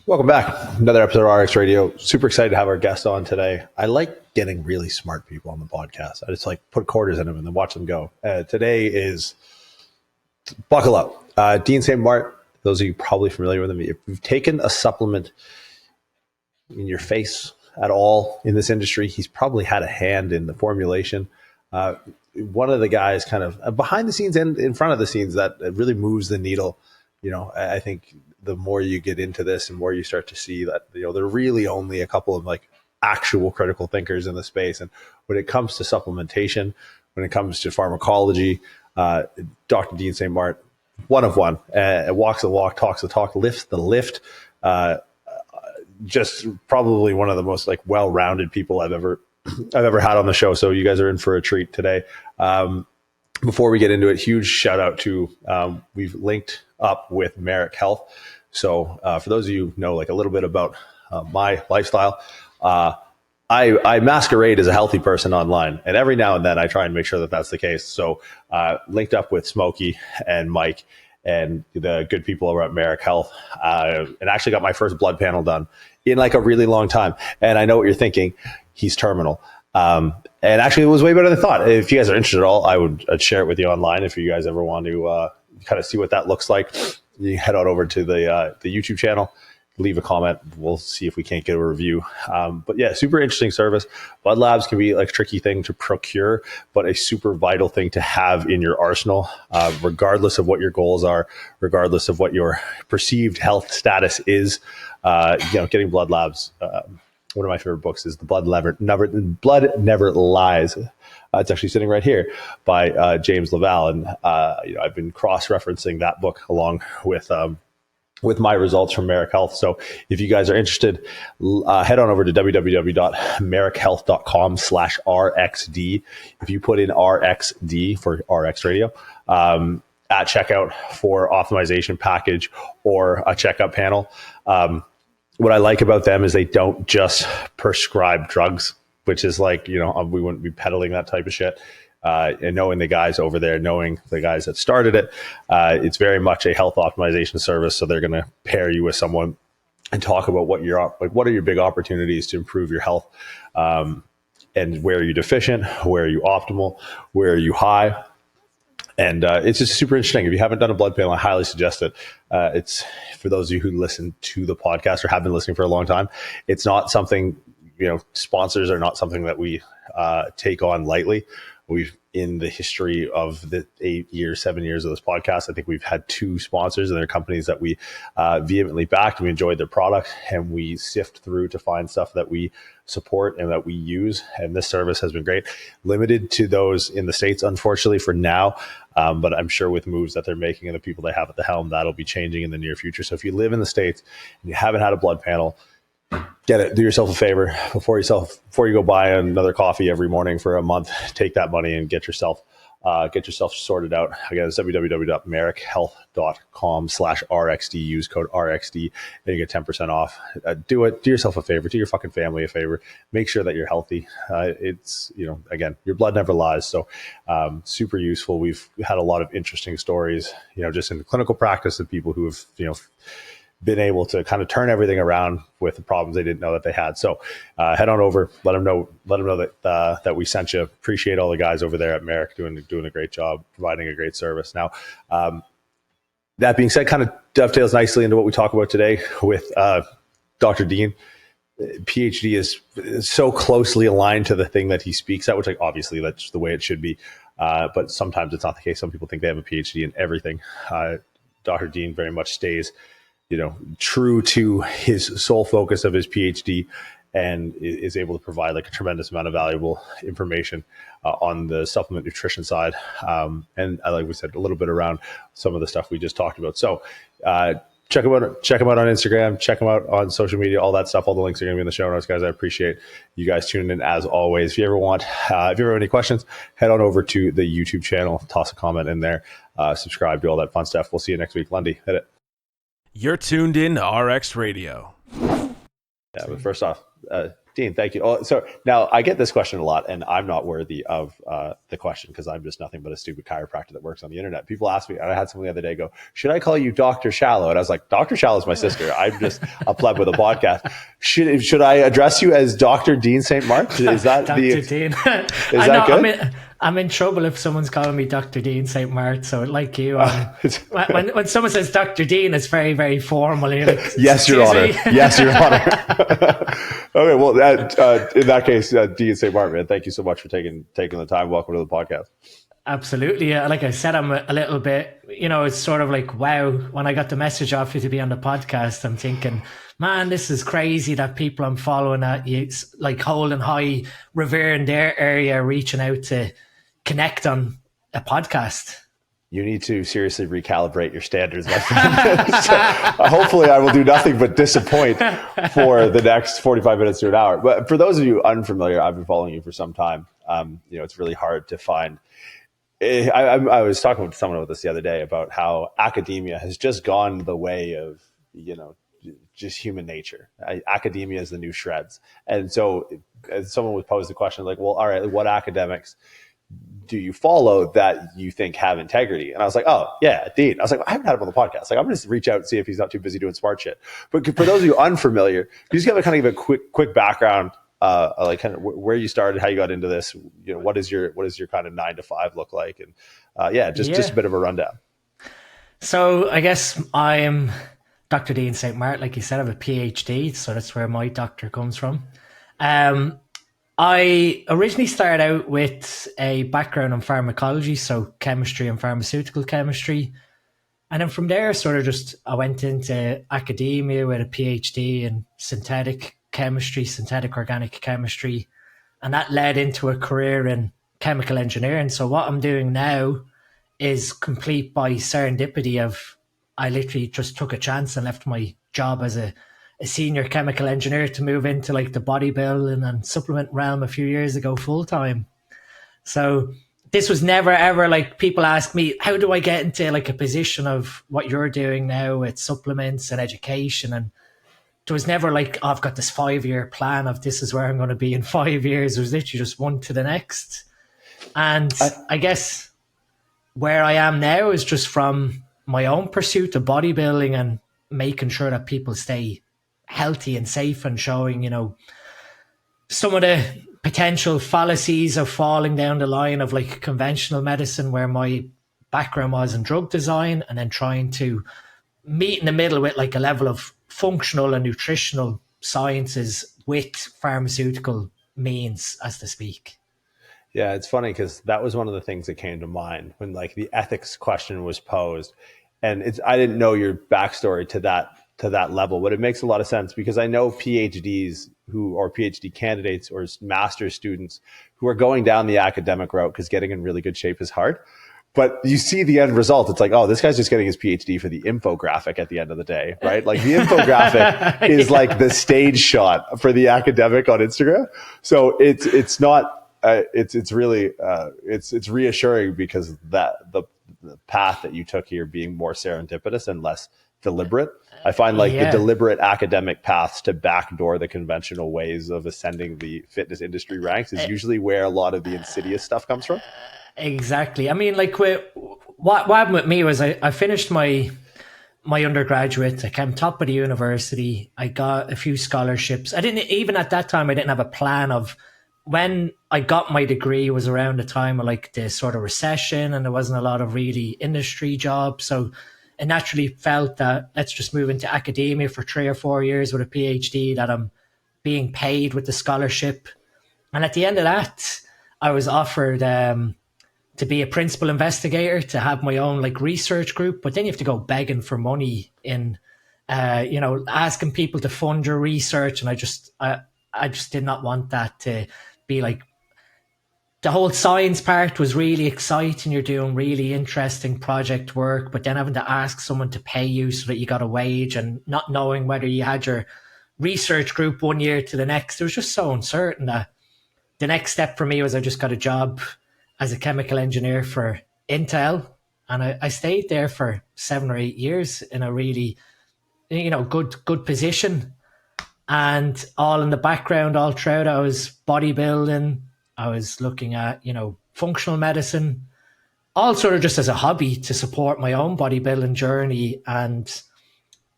Welcome back. Another episode of RX Radio. Super excited to have our guest on today. I like getting really smart people on the podcast. I just like put quarters in them and then watch them go. Today is, buckle up. Dean St. Mart, those of you probably familiar with him, if you've taken a supplement in your face at all in this industry, he's probably had a hand in the formulation. One of the guys kind of behind the scenes and in front of the scenes that really moves the needle. You know, I think the more you get into this and more you start to see that, you know, there are really only a couple of like actual critical thinkers in the space. And when it comes to supplementation, when it comes to pharmacology, Dr. Dean St. Mart, one of one, walks the walk, talks the talk, lifts the lift. Just probably one of the most like well-rounded people I've ever had on the show. So you guys are in for a treat today. Before we get into it, huge shout out to, we've linked up with Marek Health. So for those of you who know like a little bit about my lifestyle, I masquerade as a healthy person online. And every now and then I try and make sure that that's the case. So linked up with Smokey and Mike and the good people over at Marek Health, and actually got my first blood panel done in like a really long time. And I know what you're thinking. He's terminal. And actually it was way better than I thought. If you guys are interested at all, I'd share it with you online. If you guys ever want to kind of see what that looks like, you head on over to the YouTube channel, leave a comment. We'll see if we can't get a review. But yeah, super interesting service. Blood labs can be like a tricky thing to procure, but a super vital thing to have in your arsenal, regardless of what your goals are, regardless of what your perceived health status is. Getting blood labs. One of my favorite books is The Blood Never Lies. It's actually sitting right here by James Laval. And I've been cross-referencing that book along with my results from Marek Health. So if you guys are interested, head on over to www.marekhealth.com/RXD. If you put in RXD for RX Radio, at checkout for optimization package or a checkup panel, what I like about them is they don't just prescribe drugs, which is like, we wouldn't be peddling that type of shit. And knowing the guys over there, knowing the guys that started it, it's very much a health optimization service. So they're going to pair you with someone and talk about what are your big opportunities to improve your health, and where are you deficient, where are you optimal, where are you high. And it's just super interesting. If you haven't done a blood panel, I highly suggest it. It's for those of you who listen to the podcast or have been listening for a long time. It's not something, sponsors are not something that we take on lightly. We've, in the history of the 7 years of this podcast, I think we've had 2 sponsors, and they're companies that we vehemently backed, and we enjoyed their product, and we sift through to find stuff that we support and that we use. And this service has been great. Limited to those in the States, unfortunately, for now. But I'm sure with moves that they're making and the people they have at the helm, that'll be changing in the near future. So if you live in the States and you haven't had a blood panel, get it. Do yourself a favor before you go buy another coffee every morning for a month. Take that money and get yourself sorted out. Again, it's www.marekhealth.com/RXD. Use code RXD and you get 10% off. Do it. Do yourself a favor. Do your fucking family a favor. Make sure that you're healthy. Again, your blood never lies. So super useful. We've had a lot of interesting stories, just in clinical practice of people who have, been able to kind of turn everything around with the problems they didn't know that they had. So head on over, let them know that we sent you. Appreciate all the guys over there at Marek doing a great job, providing a great service. Now, that being said, kind of dovetails nicely into what we talk about today with Dr. Dean. PhD is so closely aligned to the thing that he speaks at, which obviously that's the way it should be. But sometimes it's not the case. Some people think they have a PhD in everything. Dr. Dean very much stays true to his sole focus of his PhD, and is able to provide like a tremendous amount of valuable information on the supplement nutrition side. And like we said, a little bit around some of the stuff we just talked about. So check him out on Instagram, check him out on social media, all that stuff. All the links are going to be in the show notes, guys. I appreciate you guys tuning in as always. If you ever have any questions, head on over to the YouTube channel, toss a comment in there, subscribe, do all that fun stuff. We'll see you next week. Lundy, hit it. You're tuned in to RX Radio. Yeah, but first off, Dean, thank you. Oh, so now I get this question a lot, and I'm not worthy of the question because I'm just nothing but a stupid chiropractor that works on the internet. People ask me, and I had someone the other day go, "Should I call you Dr. Shallow?" And I was like, "Dr. Shallow is my sister. I'm just a pleb with a podcast. Should I address you as Dr. Dean St. Mart? Is that Dr. Dean? Is that good? I'm in trouble if someone's calling me Dr. Dean St. Mart. So like you, when someone says Dr. Dean, it's very, very formal. And you're like, yes, Your Honor. Yes, Your Honor. Okay, well, in that case, Dean St. Mart, man, thank you so much for taking the time. Welcome to the podcast. Absolutely. Yeah. Like I said, I'm a little bit, it's sort of like, wow, when I got the message off you to be on the podcast, I'm thinking, man, this is crazy that people I'm following at you like holding high revere in their area, reaching out to connect on a podcast. You need to seriously recalibrate your standards, my friend. So, hopefully I will do nothing but disappoint for the next 45 minutes to an hour. But for those of you unfamiliar, I've been following you for some time. It's really hard to find. I was talking with someone about this the other day about how academia has just gone the way of, just human nature. Academia is the new shreds. And so someone would pose the question like, well, all right, what academics do you follow that you think have integrity? And I was like, oh yeah, Dean. I was like, I haven't had him on the podcast. Like, I'm going to reach out and see if he's not too busy doing smart shit. But for those of you unfamiliar, you just got to kind of give a quick background, like kind of where you started, how you got into this. What is your kind of 9 to 5 look like? And just a bit of a rundown. So I guess I'm Dr. Dean St. Mart. Like you said, I have a PhD, so that's where my doctor comes from. I originally started out with a background in pharmacology, so chemistry and pharmaceutical chemistry. And then from there, I went into academia with a PhD in synthetic chemistry, synthetic organic chemistry. And that led into a career in chemical engineering. So what I'm doing now is complete by serendipity of, I literally just took a chance and left my job as a senior chemical engineer to move into like the bodybuilding and supplement realm a few years ago full time. So this was never ever like, people ask me, how do I get into like a position of what you're doing now with supplements and education? And there was never like, oh, I've got this 5-year plan of this is where I'm going to be in 5 years. It was literally just one to the next. And I guess where I am now is just from my own pursuit of bodybuilding and making sure that people stay healthy and safe, and showing, some of the potential fallacies of falling down the line of like conventional medicine, where my background was in drug design, and then trying to meet in the middle with like a level of functional and nutritional sciences with pharmaceutical means, as to speak. Yeah, it's funny because that was one of the things that came to mind when like the ethics question was posed. And I didn't know your backstory to that level, but it makes a lot of sense because I know PhDs or PhD candidates or master's students who are going down the academic route because getting in really good shape is hard. But you see the end result. It's like, oh, this guy's just getting his PhD for the infographic at the end of the day, right? Like the infographic is like the stage shot for the academic on Instagram. So it's not, it's really, it's reassuring because that the path that you took here being more serendipitous and less deliberate. I find like the deliberate academic paths to backdoor the conventional ways of ascending the fitness industry ranks is usually where a lot of the insidious stuff comes from. Exactly. I mean, like what happened with me was I finished my undergraduate. I came top of the university. I got a few scholarships. I didn't even at that time, I didn't have a plan of when I got my degree was around the time of like the sort of recession, and there wasn't a lot of really industry jobs. So I naturally felt that let's just move into academia for 3 or 4 years with a PhD that I'm being paid with the scholarship. And at the end of that, I was offered to be a principal investigator, to have my own like research group. But then you have to go begging for money in, asking people to fund your research. And I just did not want that to be like, the whole science part was really exciting. You're doing really interesting project work, but then having to ask someone to pay you so that you got a wage, and not knowing whether you had your research group 1 year to the next, it was just so uncertain that the next step for me was I just got a job as a chemical engineer for Intel. And I stayed there for 7 or 8 years in a really, good position. And all in the background, all throughout, I was bodybuilding. I was looking at, functional medicine, all sort of just as a hobby to support my own bodybuilding journey. And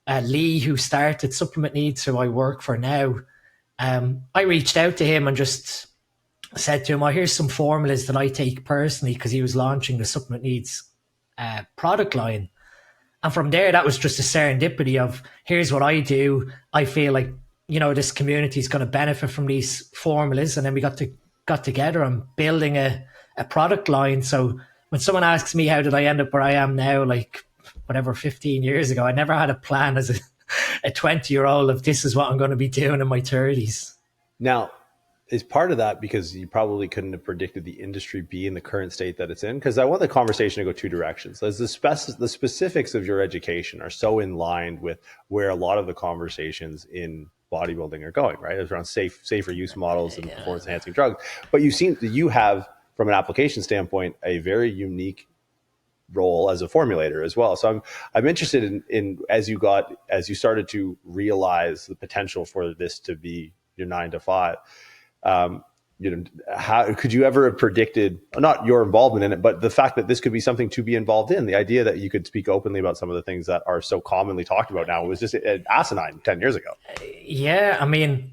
Lee, who started Supplement Needs, who I work for now, I reached out to him and just said to him, "Oh, here's some formulas that I take personally," because he was launching the Supplement Needs product line. And from there, that was just a serendipity of, here's what I do. I feel like, this community is going to benefit from these formulas. And then we got together on building a product line. So when someone asks me, how did I end up where I am now, like whatever, 15 years ago, I never had a plan as a 20-year-old of this is what I'm going to be doing in my 30s. Now, is part of that because you probably couldn't have predicted the industry be in the current state that it's in? Because I want the conversation to go two directions. As the specifics of your education are so in line with where a lot of the conversations in bodybuilding are going, right? It's around safer use models and performance enhancing drugs. But you have, from an application standpoint, a very unique role as a formulator as well. So I'm interested in as you started to realize the potential for this to be your 9 to 5. How could you ever have predicted, not your involvement in it, but the fact that this could be something to be involved in? The idea that you could speak openly about some of the things that are so commonly talked about now was just asinine 10 years ago. Yeah, I mean,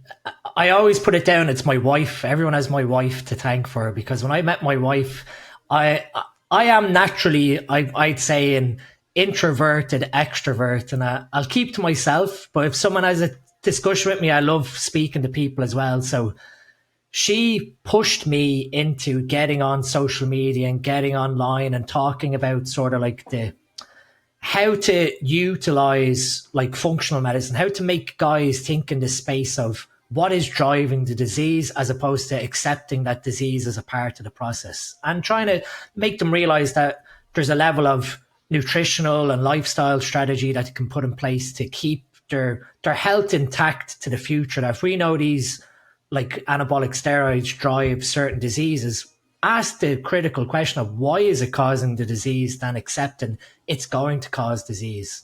I always put it down. It's my wife. Everyone has my wife to thank for it, because when I met my wife, I am naturally, I'd say, an introverted extrovert, and I'll keep to myself. But if someone has a discussion with me, I love speaking to people as well. So she pushed me into getting on social media and getting online and talking about sort of like how to utilize like functional medicine, how to make guys think in the space of what is driving the disease, as opposed to accepting that disease as a part of the process, and trying to make them realize that there's a level of nutritional and lifestyle strategy that you can put in place to keep their health intact to the future. That if we know these like anabolic steroids drive certain diseases, ask the critical question of why is it causing the disease, than accepting it's going to cause disease.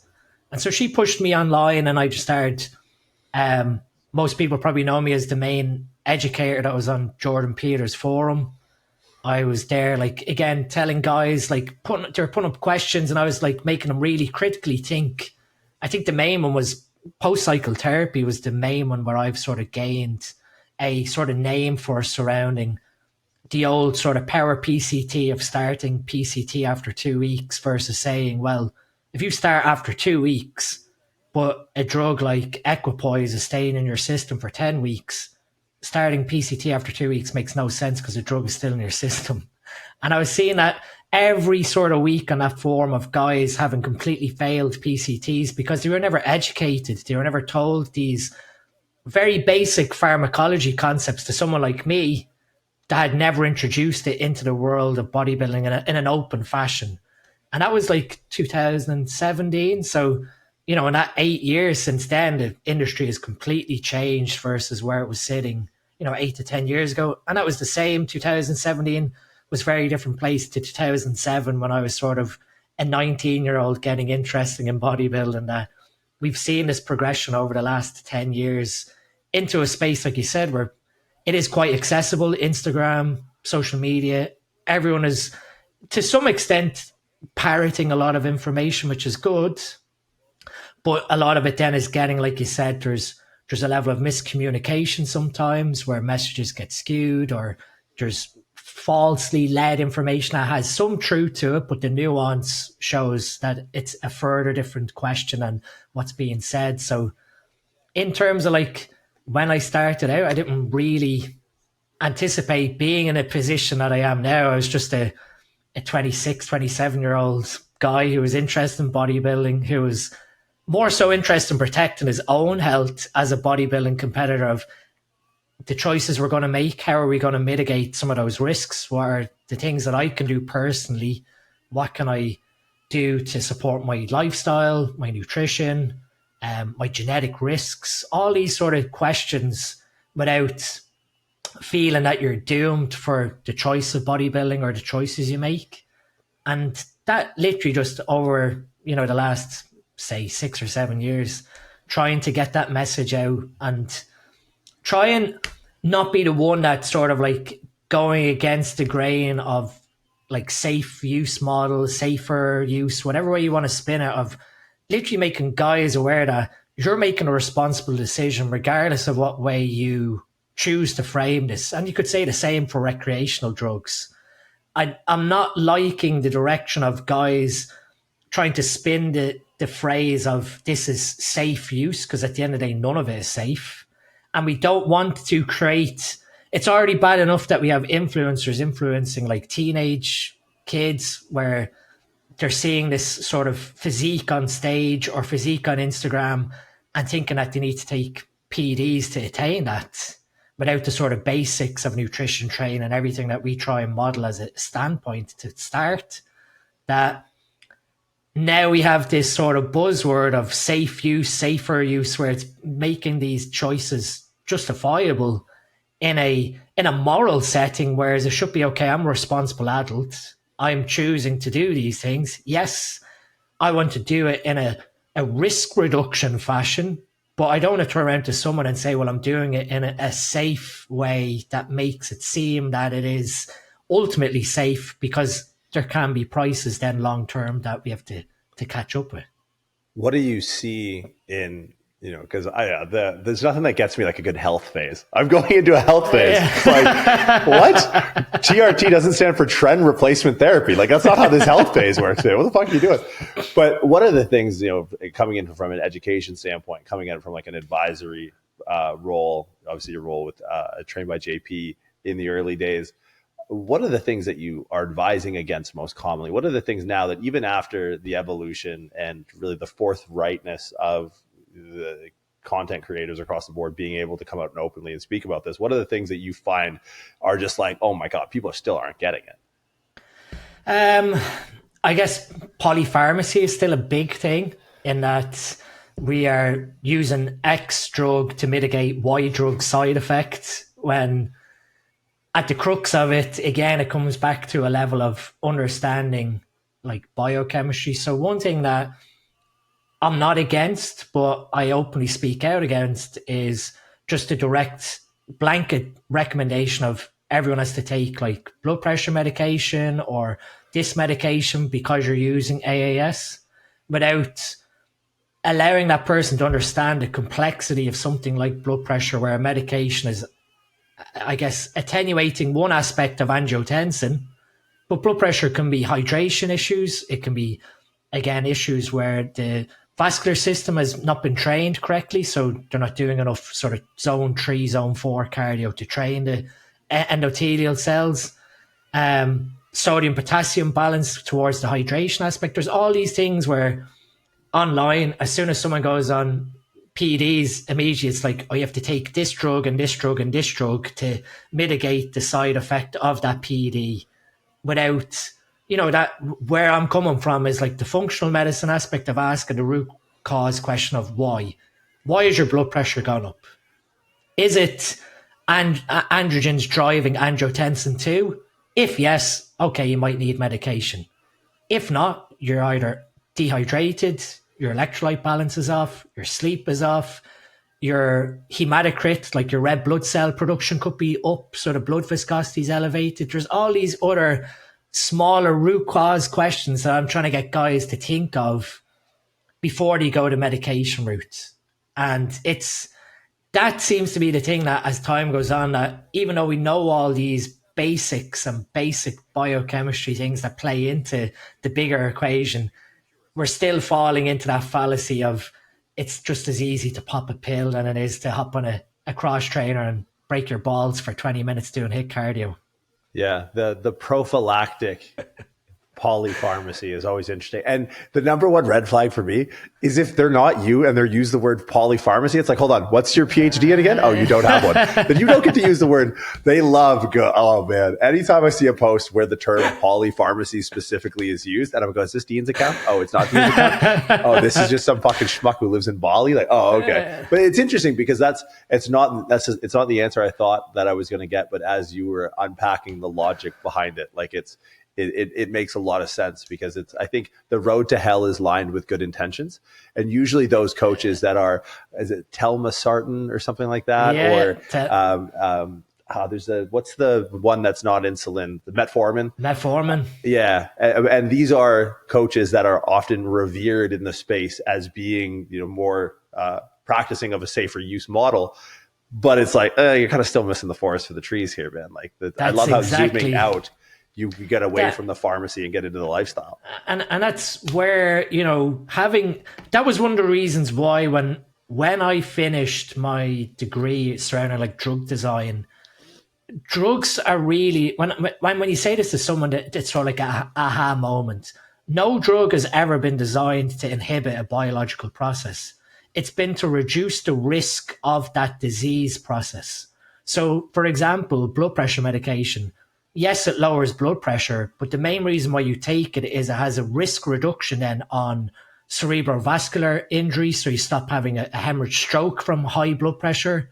And so she pushed me online, and I just started, most people probably know me as the main educator that was on Jordan Peters' forum. I was there, like, again, telling guys, like, they're putting up questions, and I was like making them really critically think. I think the main one was post-cycle therapy was the main one where I've sort of gained a sort of name for surrounding the old sort of power PCT of starting PCT after 2 weeks versus saying, well, if you start after 2 weeks, but a drug like equipoise is staying in your system for 10 weeks, starting PCT after 2 weeks makes no sense because the drug is still in your system. And I was seeing that every sort of week on that forum of guys having completely failed PCTs because they were never educated. They were never told these very basic pharmacology concepts to someone like me that had never introduced it into the world of bodybuilding in an open fashion. And that was like 2017. So, in that 8 years since then, the industry has completely changed versus where it was sitting, 8 to 10 years ago. And that was the same. 2017 was a very different place to 2007 when I was sort of a 19-year-old getting interested in bodybuilding. That we've seen this progression over the last 10 years into a space, like you said, where it is quite accessible. Instagram, social media, everyone is to some extent parroting a lot of information, which is good. But a lot of it then is getting, like you said, there's a level of miscommunication sometimes where messages get skewed, or there's falsely led information that has some truth to it, but the nuance shows that it's a further different question than what's being said. So in terms of like when I started out, I didn't really anticipate being in a position that I am now. I was just a 26, 27-year-old guy who was interested in bodybuilding, who was more so interested in protecting his own health as a bodybuilding competitor, of the choices we're going to make. How are we going to mitigate some of those risks? What are the things that I can do personally? What can I do to support my lifestyle, my nutrition, my genetic risks? All these sort of questions without feeling that you're doomed for the choice of bodybuilding or the choices you make. And that literally just over, the last, say, 6 or 7 years trying to get that message out and try and not be the one that's sort of like going against the grain of like safe use models, safer use, whatever way you want to spin it, of literally making guys aware that you're making a responsible decision regardless of what way you choose to frame this. And you could say the same for recreational drugs. I'm not liking the direction of guys trying to spin the phrase of this is safe use, because at the end of the day, none of it is safe. And we don't want to create, it's already bad enough that we have influencers influencing like teenage kids where they're seeing this sort of physique on stage or physique on Instagram and thinking that they need to take PEDs to attain that without the sort of basics of nutrition training and everything that we try and model as a standpoint to start. That now we have this sort of buzzword of safe use, safer use, where it's making these choices justifiable in a moral setting, whereas it should be, okay, I'm a responsible adult. I'm choosing to do these things. Yes, I want to do it in a risk reduction fashion, but I don't want to turn around to someone and say, well, I'm doing it in a safe way that makes it seem that it is ultimately safe, because there can be prices then long term that we have to catch up with. What do you see in, because there's nothing that gets me like a good health phase. I'm going into a health phase. It's like, what? TRT doesn't stand for trend replacement therapy. Like, that's not how this health phase works. What the fuck are you doing? But what are the things, coming in from an education standpoint, coming in from like an advisory role, obviously your role with trained by JP in the early days, what are the things that you are advising against most commonly? What are the things now that even after the evolution and really the forthrightness of the content creators across the board being able to come out and openly and speak about this, what are the things that you find are just like, oh my God, people still aren't getting it? I guess polypharmacy is still a big thing, in that we are using X drug to mitigate Y drug side effects, when at the crux of it, again, it comes back to a level of understanding like biochemistry. So one thing that I'm not against, but I openly speak out against, is just a direct blanket recommendation of everyone has to take like blood pressure medication or this medication because you're using AAS, without allowing that person to understand the complexity of something like blood pressure, where a medication is, I guess, attenuating one aspect of angiotensin, but blood pressure can be hydration issues. It can be, again, issues where the vascular system has not been trained correctly, so they're not doing enough sort of zone 3, zone 4 cardio to train the endothelial cells. Sodium potassium balance towards the hydration aspect. There's all these things where online, as soon as someone goes on PEDs, immediately it's like, oh, you have to take this drug and this drug and this drug to mitigate the side effect of that PED, without, that where I'm coming from is like the functional medicine aspect of asking the root cause question of why. Why is your blood pressure gone up? Is it androgens driving angiotensin 2? If yes, okay, you might need medication. If not, you're either dehydrated, your electrolyte balance is off, your sleep is off, your hematocrit, like your red blood cell production, could be up, so the blood viscosity is elevated. There's all these other smaller root cause questions that I'm trying to get guys to think of before they go the medication route. And that seems to be the thing that as time goes on, that even though we know all these basics and basic biochemistry things that play into the bigger equation, we're still falling into that fallacy of it's just as easy to pop a pill than it is to hop on a cross trainer and break your balls for 20 minutes doing HIIT cardio. Yeah, the prophylactic polypharmacy is always interesting. And the number one red flag for me is if they're not you and they're use the word polypharmacy. It's like, hold on, what's your PhD in again? Oh, you don't have one. Then you don't get to use the word. They love oh man. Anytime I see a post where the term polypharmacy specifically is used, and I'm going, is this Dean's account? Oh, it's not Dean's account. Oh, this is just some fucking schmuck who lives in Bali. Like, oh, okay. But it's interesting because it's not the answer I thought that I was going to get. But as you were unpacking the logic behind it, like it's it makes a lot of sense, because I think the road to hell is lined with good intentions. And usually those coaches that are, is it telmisartan or something like that? Yeah, There's what's the one that's not insulin? The metformin. metformin. Yeah. And these are coaches that are often revered in the space as being, more practicing of a safer use model. But it's like, you're kind of still missing the forest for the trees here, man. Like, I love how zooming out, you get away from the pharmacy and get into the lifestyle. And that's where, that was one of the reasons why when I finished my degree surrounding like drug design, drugs are really, when you say this to someone, it's sort of like a aha moment. No drug has ever been designed to inhibit a biological process. It's been to reduce the risk of that disease process. So, for example, blood pressure medication, yes, it lowers blood pressure, but the main reason why you take it is it has a risk reduction then on cerebrovascular injury. So you stop having a hemorrhage stroke from high blood pressure,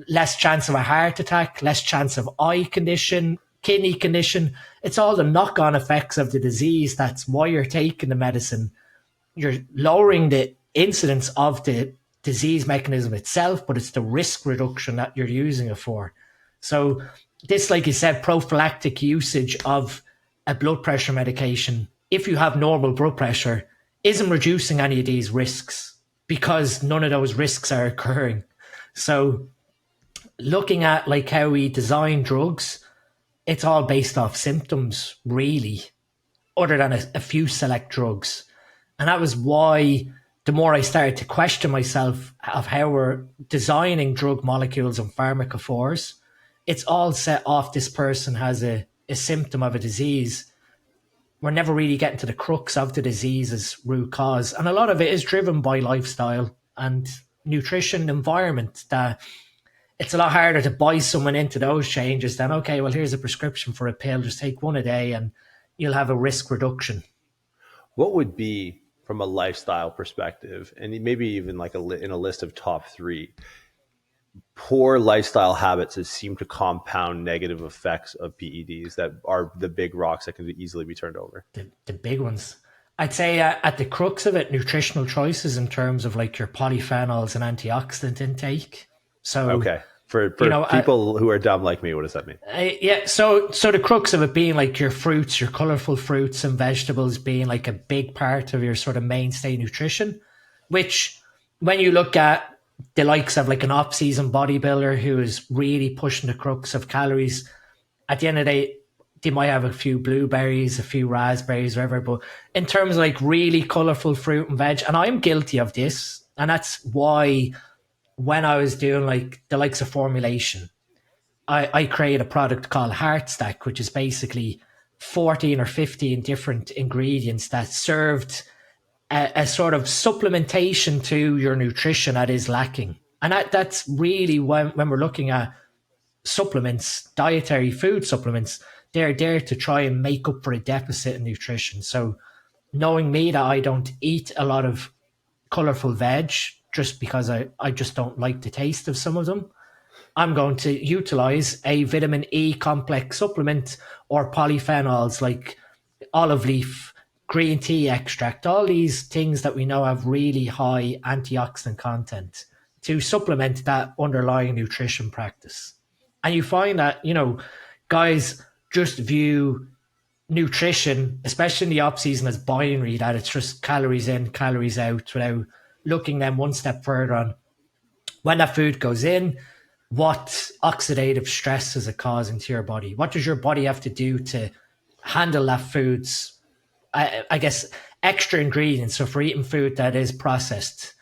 less chance of a heart attack, less chance of eye condition, kidney condition. It's all the knock-on effects of the disease. That's why you're taking the medicine. You're lowering the incidence of the disease mechanism itself, but it's the risk reduction that you're using it for. So this, like you said, prophylactic usage of a blood pressure medication, if you have normal blood pressure, isn't reducing any of these risks, because none of those risks are occurring. So looking at like how we design drugs, it's all based off symptoms, really, other than a few select drugs. And that was why the more I started to question myself of how we're designing drug molecules and pharmacophores, it's all set off this person has a symptom of a disease. We're never really getting to the crux of the disease's root cause. And a lot of it is driven by lifestyle and nutrition, environment, that it's a lot harder to buy someone into those changes than, okay, well, here's a prescription for a pill, just take one a day and you'll have a risk reduction. What would be, from a lifestyle perspective, and maybe even like in a list of top 3, poor lifestyle habits that seem to compound negative effects of PEDs, that are the big rocks that can easily be turned over? The big ones. I'd say at the crux of it, nutritional choices in terms of like your polyphenols and antioxidant intake. So, okay. For people who are dumb like me, what does that mean? So the crux of it being like your fruits, your colorful fruits and vegetables being like a big part of your sort of mainstay nutrition, which when you look at the likes of like an off-season bodybuilder who is really pushing the crux of calories, at the end of the day, they might have a few blueberries, a few raspberries, whatever. But in terms of like really colorful fruit and veg, and I'm guilty of this, and that's why when I was doing like the likes of Formulation, I created a product called Heart Stack, which is basically 14 or 15 different ingredients that served a sort of supplementation to your nutrition that is lacking. And that's really when we're looking at supplements, dietary food supplements, they're there to try and make up for a deficit in nutrition. So knowing me that I don't eat a lot of colorful veg just because I just don't like the taste of some of them, I'm going to utilize a vitamin E complex supplement or polyphenols like olive leaf, green tea extract, all these things that we know have really high antioxidant content to supplement that underlying nutrition practice. And you find that, guys just view nutrition, especially in the off season, as binary, that it's just calories in, calories out, without looking then one step further on when that food goes in, what oxidative stress is it causing to your body? What does your body have to do to handle that food's, I guess, extra ingredients? So for eating food that is processed,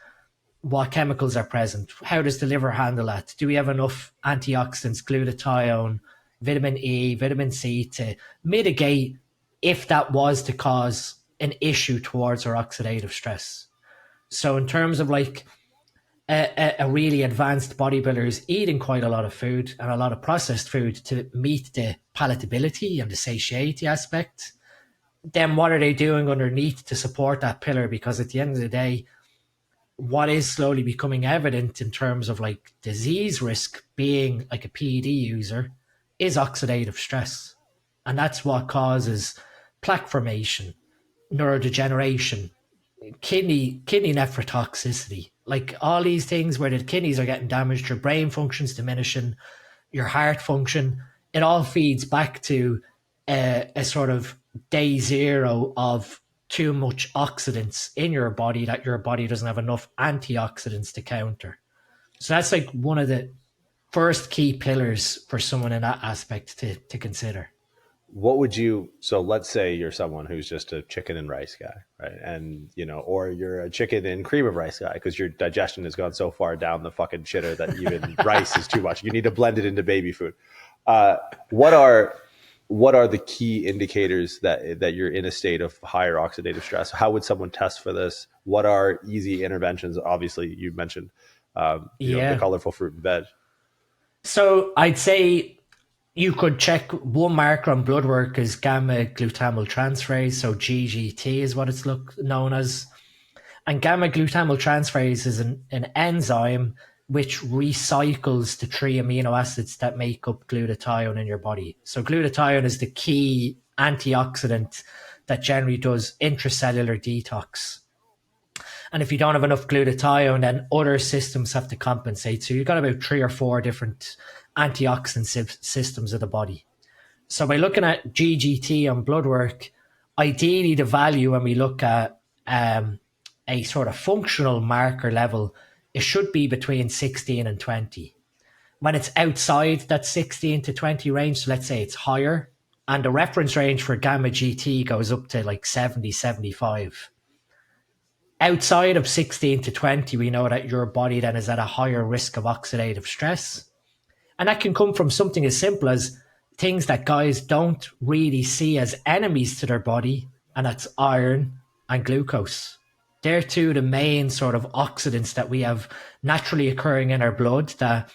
what chemicals are present? How does the liver handle that? Do we have enough antioxidants, glutathione, vitamin E, vitamin C to mitigate if that was to cause an issue towards our oxidative stress? So in terms of like a really advanced bodybuilder is eating quite a lot of food and a lot of processed food to meet the palatability and the satiety aspect, then what are they doing underneath to support that pillar? Because at the end of the day, what is slowly becoming evident in terms of like disease risk being like a PED user is oxidative stress. And that's what causes plaque formation, neurodegeneration, kidney nephrotoxicity, like all these things where the kidneys are getting damaged, your brain function's diminishing, your heart function, it all feeds back to a sort of day zero of too much oxidants in your body that your body doesn't have enough antioxidants to counter. So that's like one of the first key pillars for someone in that aspect to consider. What would you, so let's say you're someone who's just a chicken and rice guy, right? And, you know, or you're a chicken and cream of rice guy because your digestion has gone so far down the fucking shitter that even rice is too much. You need to blend it into baby food. What are the key indicators that you're in a state of higher oxidative stress? How would someone test for this? What are easy interventions? Obviously, you mentioned the colorful fruit and veg. So I'd say you could check one marker on blood work as gamma glutamyl transferase, so GGT is what it's known as. And gamma glutamyl transferase is an enzyme which recycles the 3 amino acids that make up glutathione in your body. So glutathione is the key antioxidant that generally does intracellular detox. And if you don't have enough glutathione, then other systems have to compensate. So you've got about 3 or 4 different antioxidant systems of the body. So by looking at GGT on blood work, ideally the value when we look at a sort of functional marker level, it should be between 16 and 20. When it's outside that 16 to 20 range, so let's say it's higher, and the reference range for gamma GT goes up to like 70, 75. Outside of 16 to 20, we know that your body then is at a higher risk of oxidative stress. And that can come from something as simple as things that guys don't really see as enemies to their body, and that's iron and glucose. They're two of the main sort of oxidants that we have naturally occurring in our blood that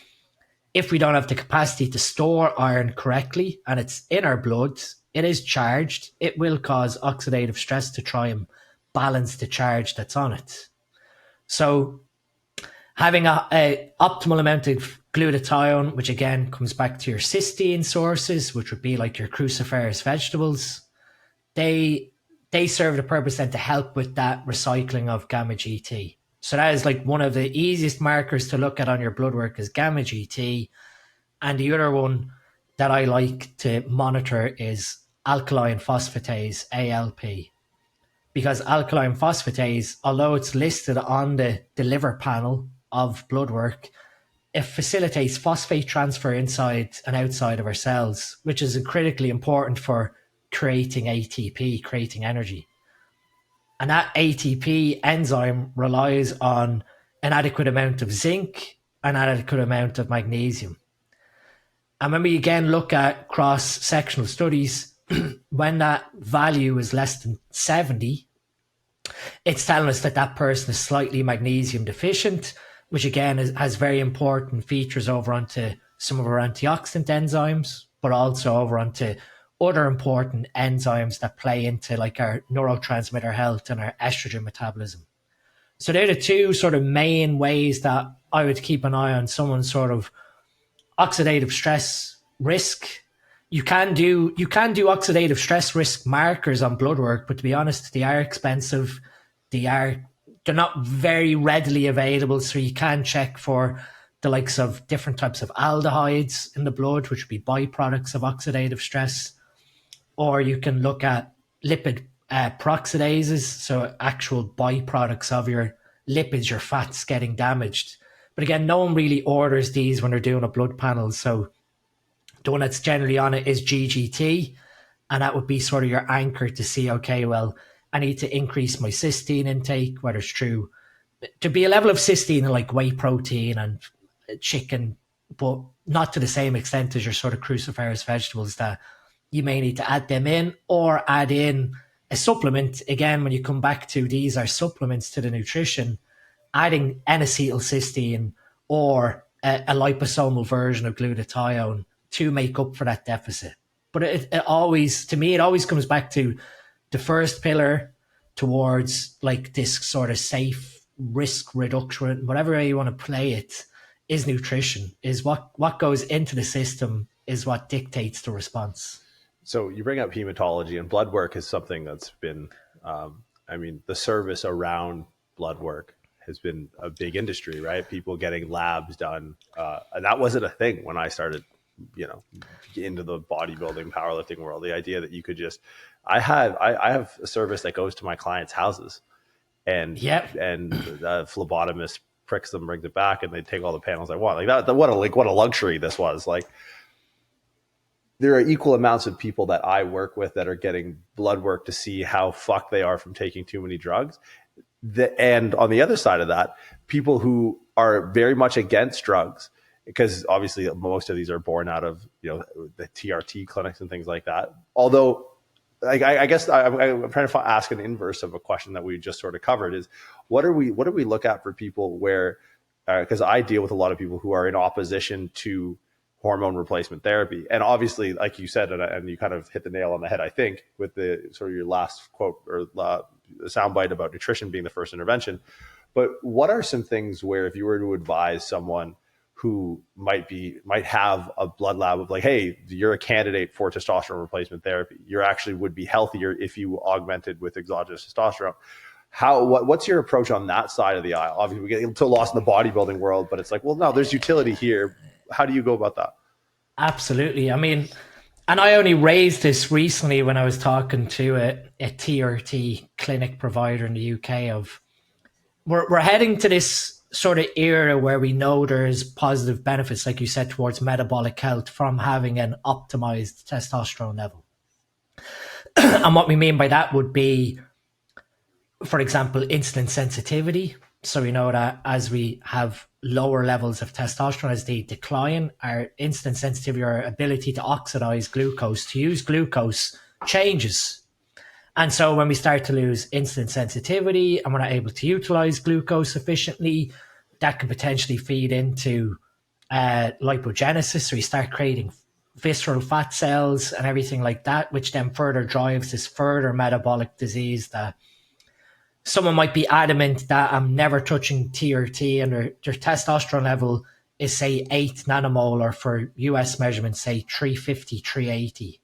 if we don't have the capacity to store iron correctly and it's in our blood, it is charged, it will cause oxidative stress to try and balance the charge that's on it. So having a optimal amount of glutathione, which again comes back to your cysteine sources, which would be like your cruciferous vegetables, they serve the purpose then to help with that recycling of gamma GT. So that is like one of the easiest markers to look at on your blood work is gamma GT. And the other one that I like to monitor is alkaline phosphatase, ALP. Because alkaline phosphatase, although it's listed on the liver panel of blood work, it facilitates phosphate transfer inside and outside of our cells, which is critically important for creating ATP, creating energy. And that ATP enzyme relies on an adequate amount of zinc, an adequate amount of magnesium. And when we again look at cross-sectional studies, when that value is less than 70, it's telling us that that person is slightly magnesium deficient, which again has very important features over onto some of our antioxidant enzymes, but also over onto other important enzymes that play into like our neurotransmitter health and our estrogen metabolism. So they're the two sort of main ways that I would keep an eye on someone's sort of oxidative stress risk. You can do oxidative stress risk markers on blood work, but to be honest, they are expensive. They're not very readily available, so you can check for the likes of different types of aldehydes in the blood, which would be byproducts of oxidative stress. Or you can look at lipid peroxidases, so actual byproducts of your lipids, your fats getting damaged. But again, no one really orders these when they're doing a blood panel. So the one that's generally on it is GGT, and that would be sort of your anchor to see, okay, well, I need to increase my cysteine intake, whether it's true to be a level of cysteine in like whey protein and chicken, but not to the same extent as your sort of cruciferous vegetables that you may need to add them in or add in a supplement. Again, when you come back to these are supplements to the nutrition, adding N-acetylcysteine or a liposomal version of glutathione to make up for that deficit. But it always, to me, it always comes back to the first pillar towards like this sort of safe risk reduction, whatever way you want to play it, is nutrition, is what goes into the system is what dictates the response. So you bring up hematology, and blood work is something that's been, the service around blood work has been a big industry, right? People getting labs done. And that wasn't a thing when I started, into the bodybuilding, powerlifting world. The idea that you could just, I have a service that goes to my clients' houses, and Yep. the phlebotomist pricks them, brings it back, and they take all the panels I want. Like that, what a luxury this was. Like, there are equal amounts of people that I work with that are getting blood work to see how fucked they are from taking too many drugs. And on the other side of that, people who are very much against drugs, because obviously most of these are born out of, the TRT clinics and things like that. Although, I guess I'm trying to ask an inverse of a question that we just sort of covered is, what do we look at for people where, because I deal with a lot of people who are in opposition to hormone replacement therapy. And obviously, like you said, and you kind of hit the nail on the head, I think, with the sort of your last quote or soundbite about nutrition being the first intervention. But what are some things where, if you were to advise someone who might have a blood lab of like, hey, you're a candidate for testosterone replacement therapy, you actually would be healthier if you augmented with exogenous testosterone. What's your approach on that side of the aisle? Obviously, we get too lost in the bodybuilding world, but it's like, well, no, there's utility here. How do you go about that? Absolutely. I mean, and I only raised this recently when I was talking to a TRT clinic provider in the UK of we're heading to this sort of era where we know there's positive benefits, like you said, towards metabolic health from having an optimized testosterone level. And what we mean by that would be, for example, insulin sensitivity. So we know that as we have lower levels of testosterone, as they decline, our insulin sensitivity, our ability to oxidize glucose, to use glucose, changes. And so when we start to lose insulin sensitivity and we're not able to utilize glucose efficiently, that can potentially feed into lipogenesis. So we start creating visceral fat cells and everything like that, which then further drives this further metabolic disease that someone might be adamant that I'm never touching TRT and their testosterone level is, say, 8 nanomolar, for US measurements, say 350, 380.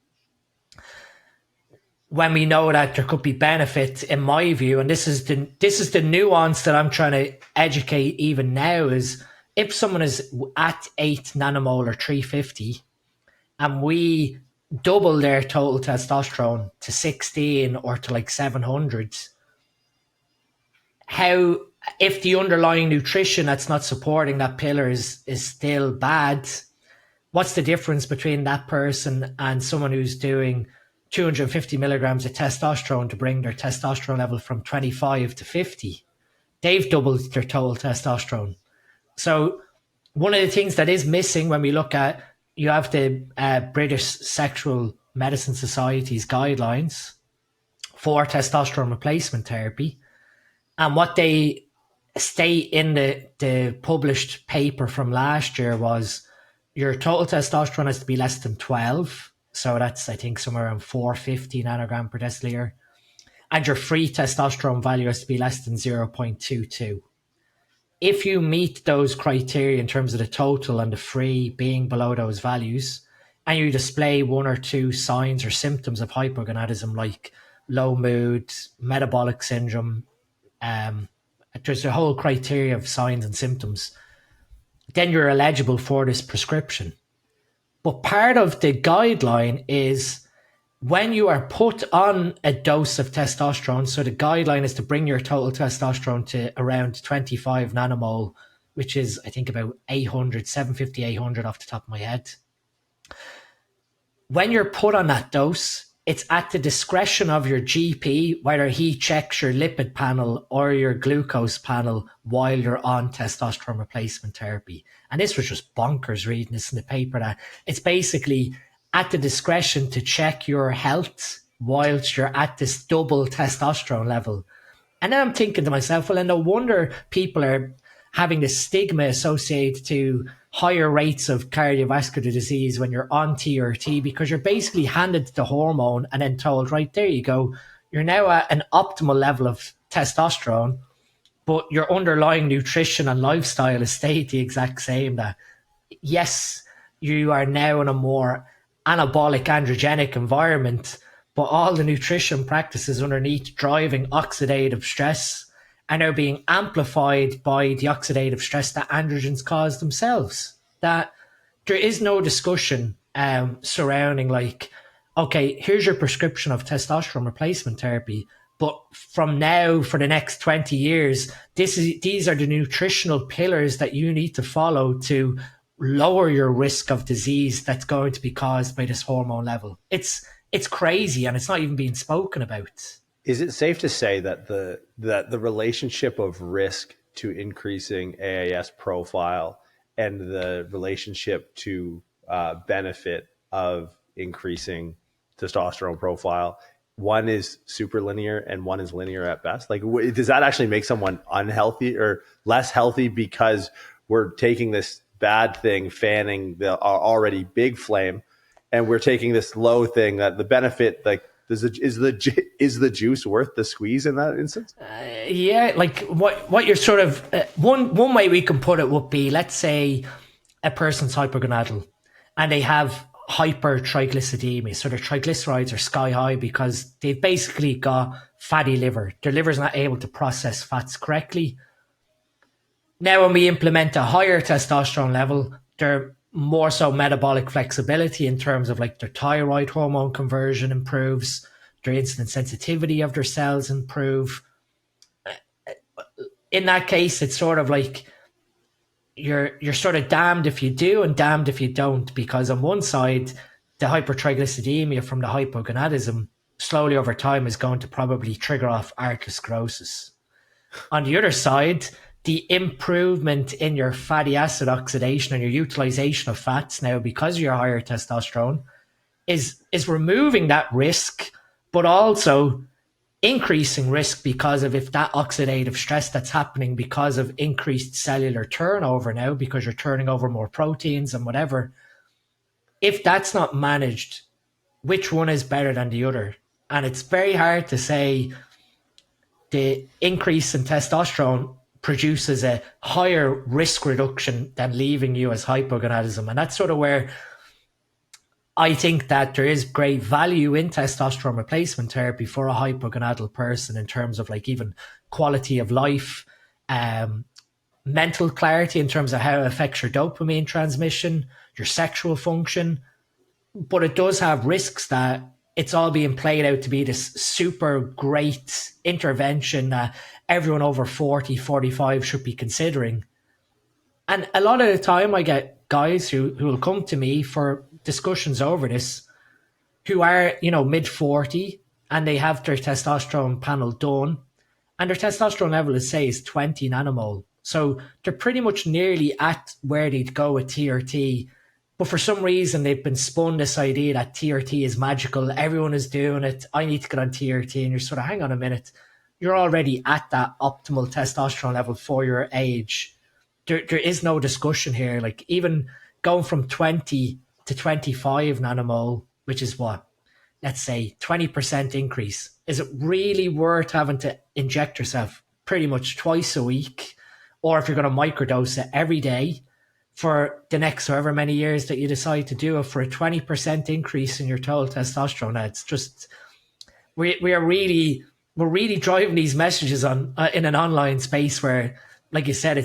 When we know that there could be benefit, in my view, and this is the nuance that I'm trying to educate even now, is if someone is at 8 nanomolar, 350, and we double their total testosterone to 16 or to like 700, how, if the underlying nutrition that's not supporting that pillar is still bad, what's the difference between that person and someone who's doing 250 milligrams of testosterone to bring their testosterone level from 25 to 50? They've doubled their total testosterone. So one of the things that is missing when we look at, you have the British Sexual Medicine Society's guidelines for testosterone replacement therapy. And what they state in the published paper from last year was your total testosterone has to be less than 12. So that's, I think, somewhere around 450 nanogram per deciliter. And your free testosterone value has to be less than 0.22. If you meet those criteria in terms of the total and the free being below those values, and you display one or two signs or symptoms of hypogonadism like low mood, metabolic syndrome, there's a whole criteria of signs and symptoms, then you're eligible for this prescription. But part of the guideline is when you are put on a dose of testosterone, so the guideline is to bring your total testosterone to around 25 nanomole, which is, I think, about 750, 800 off the top of my head. When you're put on that dose, it's at the discretion of your GP whether he checks your lipid panel or your glucose panel while you're on testosterone replacement therapy. And this was just bonkers reading this in the paper, that it's basically at the discretion to check your health whilst you're at this double testosterone level. And then I'm thinking to myself, well, no wonder people are having this stigma associated to higher rates of cardiovascular disease when you're on TRT, because you're basically handed the hormone and then told, right, there you go, you're now at an optimal level of testosterone, but your underlying nutrition and lifestyle is stayed the exact same. That yes, you are now in a more anabolic androgenic environment, but all the nutrition practices underneath driving oxidative stress are now being amplified by the oxidative stress that androgens cause themselves. That there is no discussion surrounding like, okay, here's your prescription of testosterone replacement therapy, but from now for the next 20 years, these are the nutritional pillars that you need to follow to lower your risk of disease that's going to be caused by this hormone level. It's crazy, and it's not even being spoken about. Is it safe to say that the relationship of risk to increasing AAS profile and the relationship to benefit of increasing testosterone profile, one is super linear and one is linear at best? Like, does that actually make someone unhealthy or less healthy because we're taking this bad thing, fanning the already big flame, and we're taking this low thing that the benefit, like, is the juice worth the squeeze in that instance? Yeah, like what you're sort of one way we can put it would be, let's say a person's hypergonadal and they have hypertriglyceridemia, so their triglycerides are sky high because they've basically got fatty liver. Their liver's not able to process fats correctly. Now, when we implement a higher testosterone level, they're more so metabolic flexibility in terms of like their thyroid hormone conversion improves, their insulin sensitivity of their cells improve. In that case, it's sort of like you're sort of damned if you do and damned if you don't, because on one side, the hypertriglyceridemia from the hypogonadism slowly over time is going to probably trigger off arteriosclerosis. On the other side, the improvement in your fatty acid oxidation and your utilization of fats now because of your higher testosterone is removing that risk, but also increasing risk because of if that oxidative stress that's happening because of increased cellular turnover now, because you're turning over more proteins and whatever. If that's not managed, which one is better than the other? And it's very hard to say the increase in testosterone produces a higher risk reduction than leaving you as hypogonadism. And that's sort of where I think that there is great value in testosterone replacement therapy for a hypogonadal person in terms of like even quality of life, mental clarity in terms of how it affects your dopamine transmission, your sexual function. But it does have risks that it's all being played out to be this super great intervention that everyone over 40, 45 should be considering. And a lot of the time I get guys who will come to me for discussions over this who are, mid 40 and they have their testosterone panel done and their testosterone level is 20 nanomole. So they're pretty much nearly at where they'd go with TRT. But for some reason, they've been spun this idea that TRT is magical. Everyone is doing it. I need to get on TRT. And you're sort of, hang on a minute. You're already at that optimal testosterone level for your age. There is no discussion here. Like even going from 20 to 25 nanomole, which is what? Let's say 20% increase. Is it really worth having to inject yourself pretty much twice a week? Or if you're going to microdose it every day for the next however many years that you decide to do it for a 20% increase in your total testosterone. It's just, we're really driving these messages on in an online space where, like you said,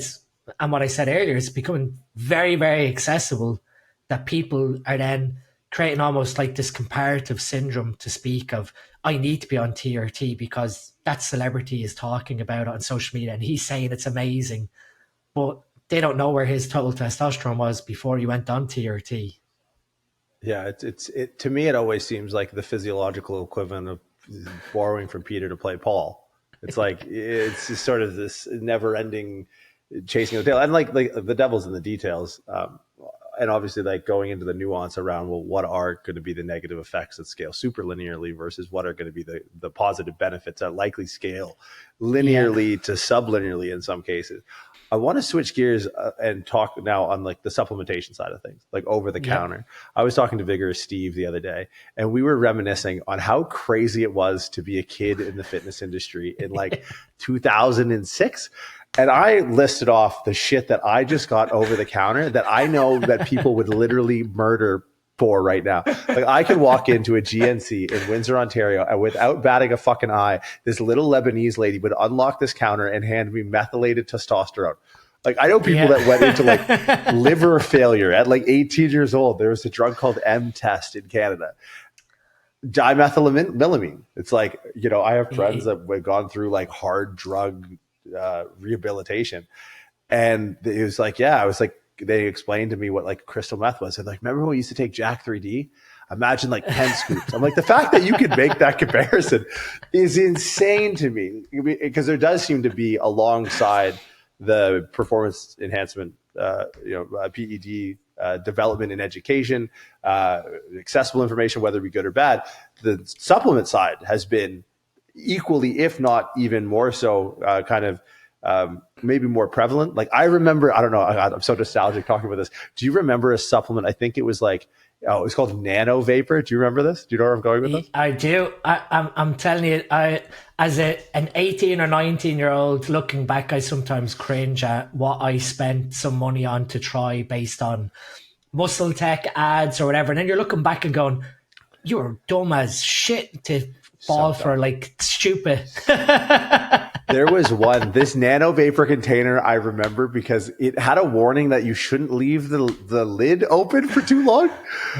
and what I said earlier, it's becoming very, very accessible that people are then creating almost like this comparative syndrome to speak of, I need to be on TRT because that celebrity is talking about it on social media and he's saying it's amazing. But they don't know where his total testosterone was before he went on TRT. Yeah, it to me, it always seems like the physiological equivalent of borrowing from Peter to play Paul. It's like it's just sort of this never-ending chasing the tail, and like the devil's in the details. And obviously, like going into the nuance around, well, what are going to be the negative effects that scale super linearly versus what are going to be the positive benefits that likely scale linearly to sublinearly in some cases. I want to switch gears and talk now on like the supplementation side of things, like over the counter. I was talking to Vigorous Steve the other day, and we were reminiscing on how crazy it was to be a kid in the fitness industry in like 2006. And I listed off the shit that I just got over the counter that I know that people would literally murder for right now. Like I could walk into a GNC in Windsor, Ontario, and without batting a fucking eye, this little Lebanese lady would unlock this counter and hand me methylated testosterone. Like I know people that went into like liver failure at like 18 years old. There was a drug called M-Test in Canada. Dimethylamine. It's like, you know, I have friends that have gone through like hard drug rehabilitation. And it was like, yeah, I was like, they explained to me what like crystal meth was. And like, remember when we used to take Jack 3D? Imagine like 10 scoops. I'm like, the fact that you could make that comparison is insane to me, because there does seem to be alongside the performance enhancement, PED development in education, accessible information, whether it be good or bad. The supplement side has been equally, if not even more so, maybe more prevalent. Like I remember, I don't know, I'm so nostalgic talking about this. Do you remember a supplement? I think it was like, it was called Nano Vapor. Do you remember this? Do you know where I'm going with this? I do. I'm telling you, as an 18 or 19-year-old looking back, I sometimes cringe at what I spent some money on to try based on muscle tech ads or whatever. And then you're looking back and going, you were dumb as shit to fall for like stupid. There was this Nano Vapor container I remember because it had a warning that you shouldn't leave the lid open for too long.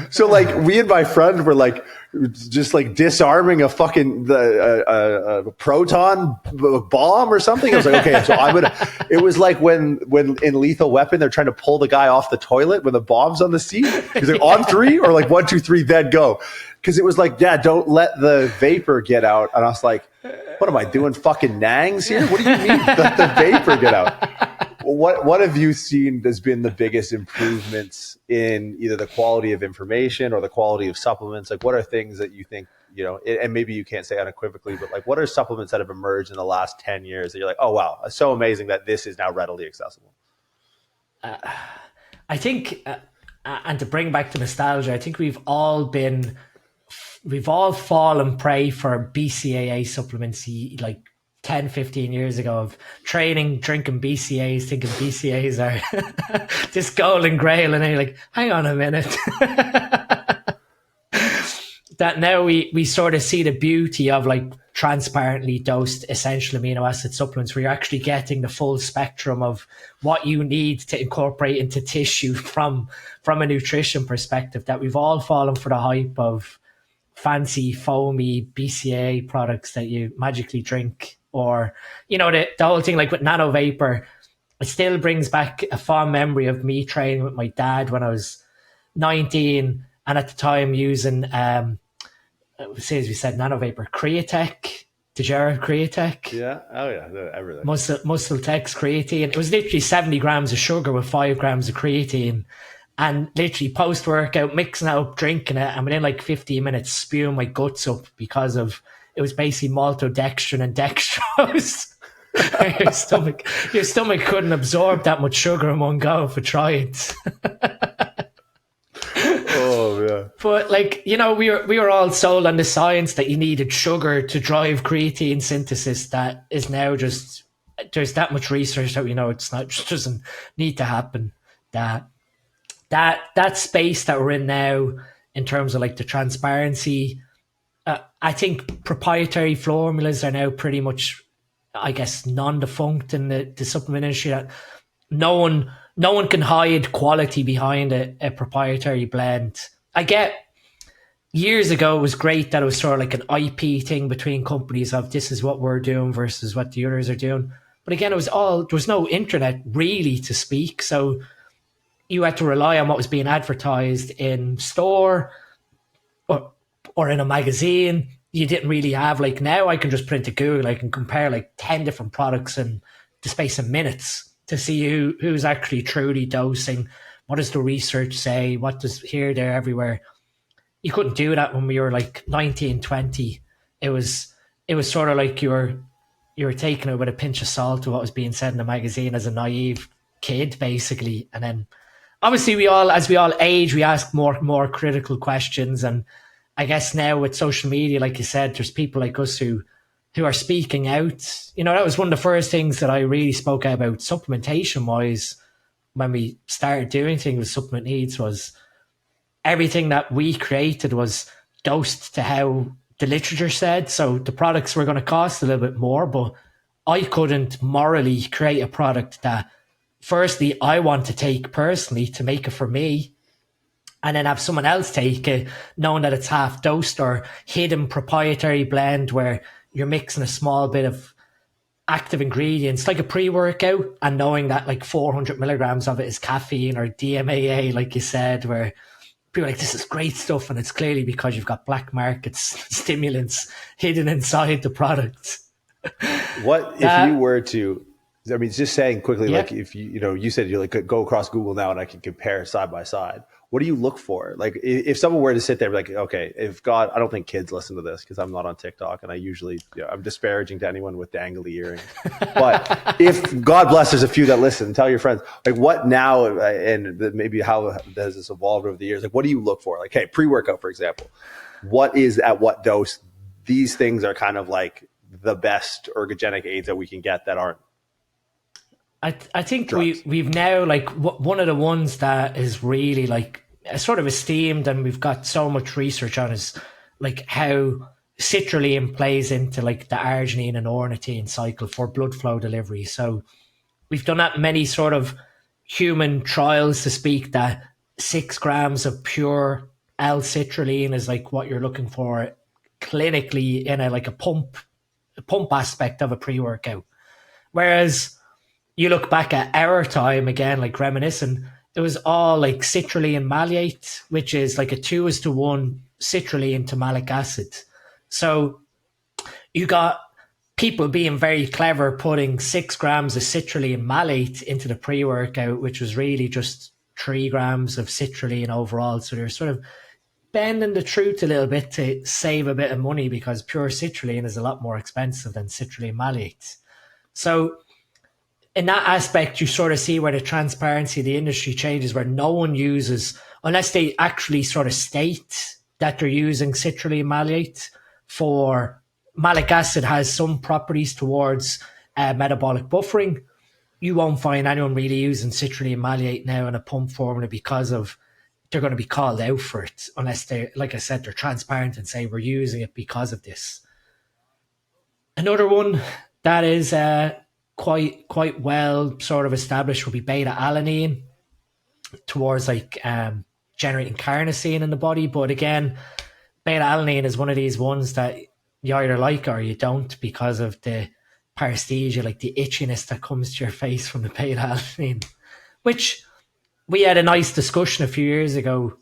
So like we and my friend were like just like disarming a fucking proton bomb or something. I was like, okay, so it was like when in Lethal Weapon, they're trying to pull the guy off the toilet when the bomb's on the seat. He's like on 3 or like 1, 2, 3, then go. Cause it was like, yeah, don't let the vapor get out. And I was like, what am I doing? Fucking nangs here? What do you mean let the vapor get out? What have you seen has been the biggest improvements in either the quality of information or the quality of supplements? Like what are things that you think, you know, and maybe you can't say unequivocally, but like what are supplements that have emerged in the last 10 years that you're like, oh, wow, it's so amazing that this is now readily accessible? I think, and to bring back to nostalgia, I think we've all fallen prey for BCAA supplements like 10, 15 years ago of training, drinking BCAAs, thinking BCAAs are this golden grail. And then you're like, hang on a minute. That now we sort of see the beauty of like transparently dosed essential amino acid supplements where you're actually getting the full spectrum of what you need to incorporate into tissue from a nutrition perspective, that we've all fallen for the hype of fancy foamy BCA products that you magically drink, or you know the whole thing like with Nano Vapor. It still brings back a fond memory of me training with my dad when I was 19, and at the time using as we said Nano Vapor Createch. Did you ever Createch? Yeah, oh yeah, everything. Muscle Tech's creatine. It was literally 70 grams of sugar with 5 grams of creatine. And literally post-workout, mixing it up, drinking it, and within like 15 minutes, spewing my guts up because of it was basically maltodextrin and dextrose. your stomach couldn't absorb that much sugar in one go if it tried. Oh yeah. But like, you know, we were all sold on the science that you needed sugar to drive creatine synthesis. That is now just there's that much research that we know it's not, just doesn't need to happen. That space that we're in now in terms of like the transparency, I think proprietary formulas are now pretty much, I guess, non-defunct in the supplement industry. That no one can hide quality behind a proprietary blend. I get years ago it was great that it was sort of like an IP thing between companies of this is what we're doing versus what the others are doing. But again, there was no internet really to speak, so you had to rely on what was being advertised in store or in a magazine. You didn't really have, like now I can just print a Google, I can compare like 10 different products in the space of minutes to see who's actually truly dosing, what does the research say, what does here, there, everywhere. You couldn't do that when we were like 19, 20. It was sort of like you were taking it with a pinch of salt to what was being said in the magazine as a naive kid, basically. And then obviously as we all age, we ask more critical questions. And I guess now with social media, like you said, there's people like us who are speaking out. You know, that was one of the first things that I really spoke out about supplementation wise when we started doing things with supplement needs was everything that we created was dosed to how the literature said. So the products were going to cost a little bit more, but I couldn't morally create a product that, firstly, I want to take personally to make it for me, and then have someone else take it, knowing that it's half dosed or hidden proprietary blend where you're mixing a small bit of active ingredients like a pre-workout, and knowing that like 400 milligrams of it is caffeine or DMAA, like you said, where people are like, this is great stuff, and it's clearly because you've got black market stimulants hidden inside the product. What if you were to, I mean, just saying quickly, Yeah. like if you said you like go across Google now and I can compare side by side. What do you look for? Like if someone were to sit there, like, okay, if God, I don't think kids listen to this because I'm not on TikTok, and I usually, I'm disparaging to anyone with dangly earrings. But if God bless, there's a few that listen, tell your friends, like what now, and maybe how has this evolved over the years? Like, what do you look for? Like, hey, pre-workout, for example, what is at what dose? These things are kind of like the best ergogenic aids that we can get that aren't. I think we've now, like, one of the ones that is really like sort of esteemed and we've got so much research on is like how citrulline plays into like the arginine and ornithine cycle for blood flow delivery. So we've done that many sort of human trials to speak that 6 grams of pure L-citrulline is like what you're looking for clinically in a pump aspect of a pre-workout. Whereas you look back at our time again, like reminiscing, it was all like citrulline maleate, which is like a 2:1 citrulline to malic acid. So you got people being very clever putting 6 grams of citrulline maleate into the pre-workout, which was really just 3 grams of citrulline overall. So they're sort of bending the truth a little bit to save a bit of money because pure citrulline is a lot more expensive than citrulline maleate. So in that aspect, you sort of see where the transparency of the industry changes, where no one uses, unless they actually sort of state that they're using citrulline maleate for malic acid has some properties towards metabolic buffering. You won't find anyone really using citrulline maleate now in a pump formula because of they're going to be called out for it, unless they, like I said, they're transparent and say we're using it because of this. Another one that is quite well sort of established would be beta alanine towards like generating carnosine in the body. But again, beta alanine is one of these ones that you either like or you don't because of the paresthesia, like the itchiness that comes to your face from the beta alanine, which we had a nice discussion a few years ago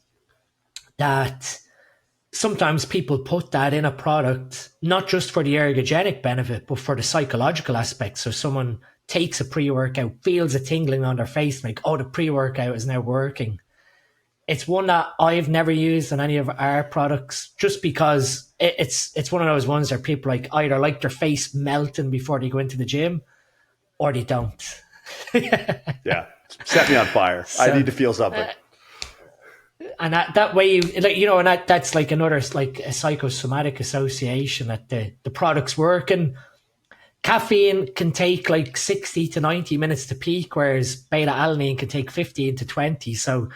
that sometimes people put that in a product, not just for the ergogenic benefit, but for the psychological aspect. So someone takes a pre-workout, feels a tingling on their face, like, oh, the pre-workout is now working. It's one that I've never used in any of our products just because it's one of those ones where people like either like their face melting before they go into the gym or they don't. Yeah. Set me on fire. So, I need to feel something. And that way, and that's like another, like a psychosomatic association that the product's working. Caffeine can take like 60 to 90 minutes to peak, whereas beta alanine can take 15 to 20. So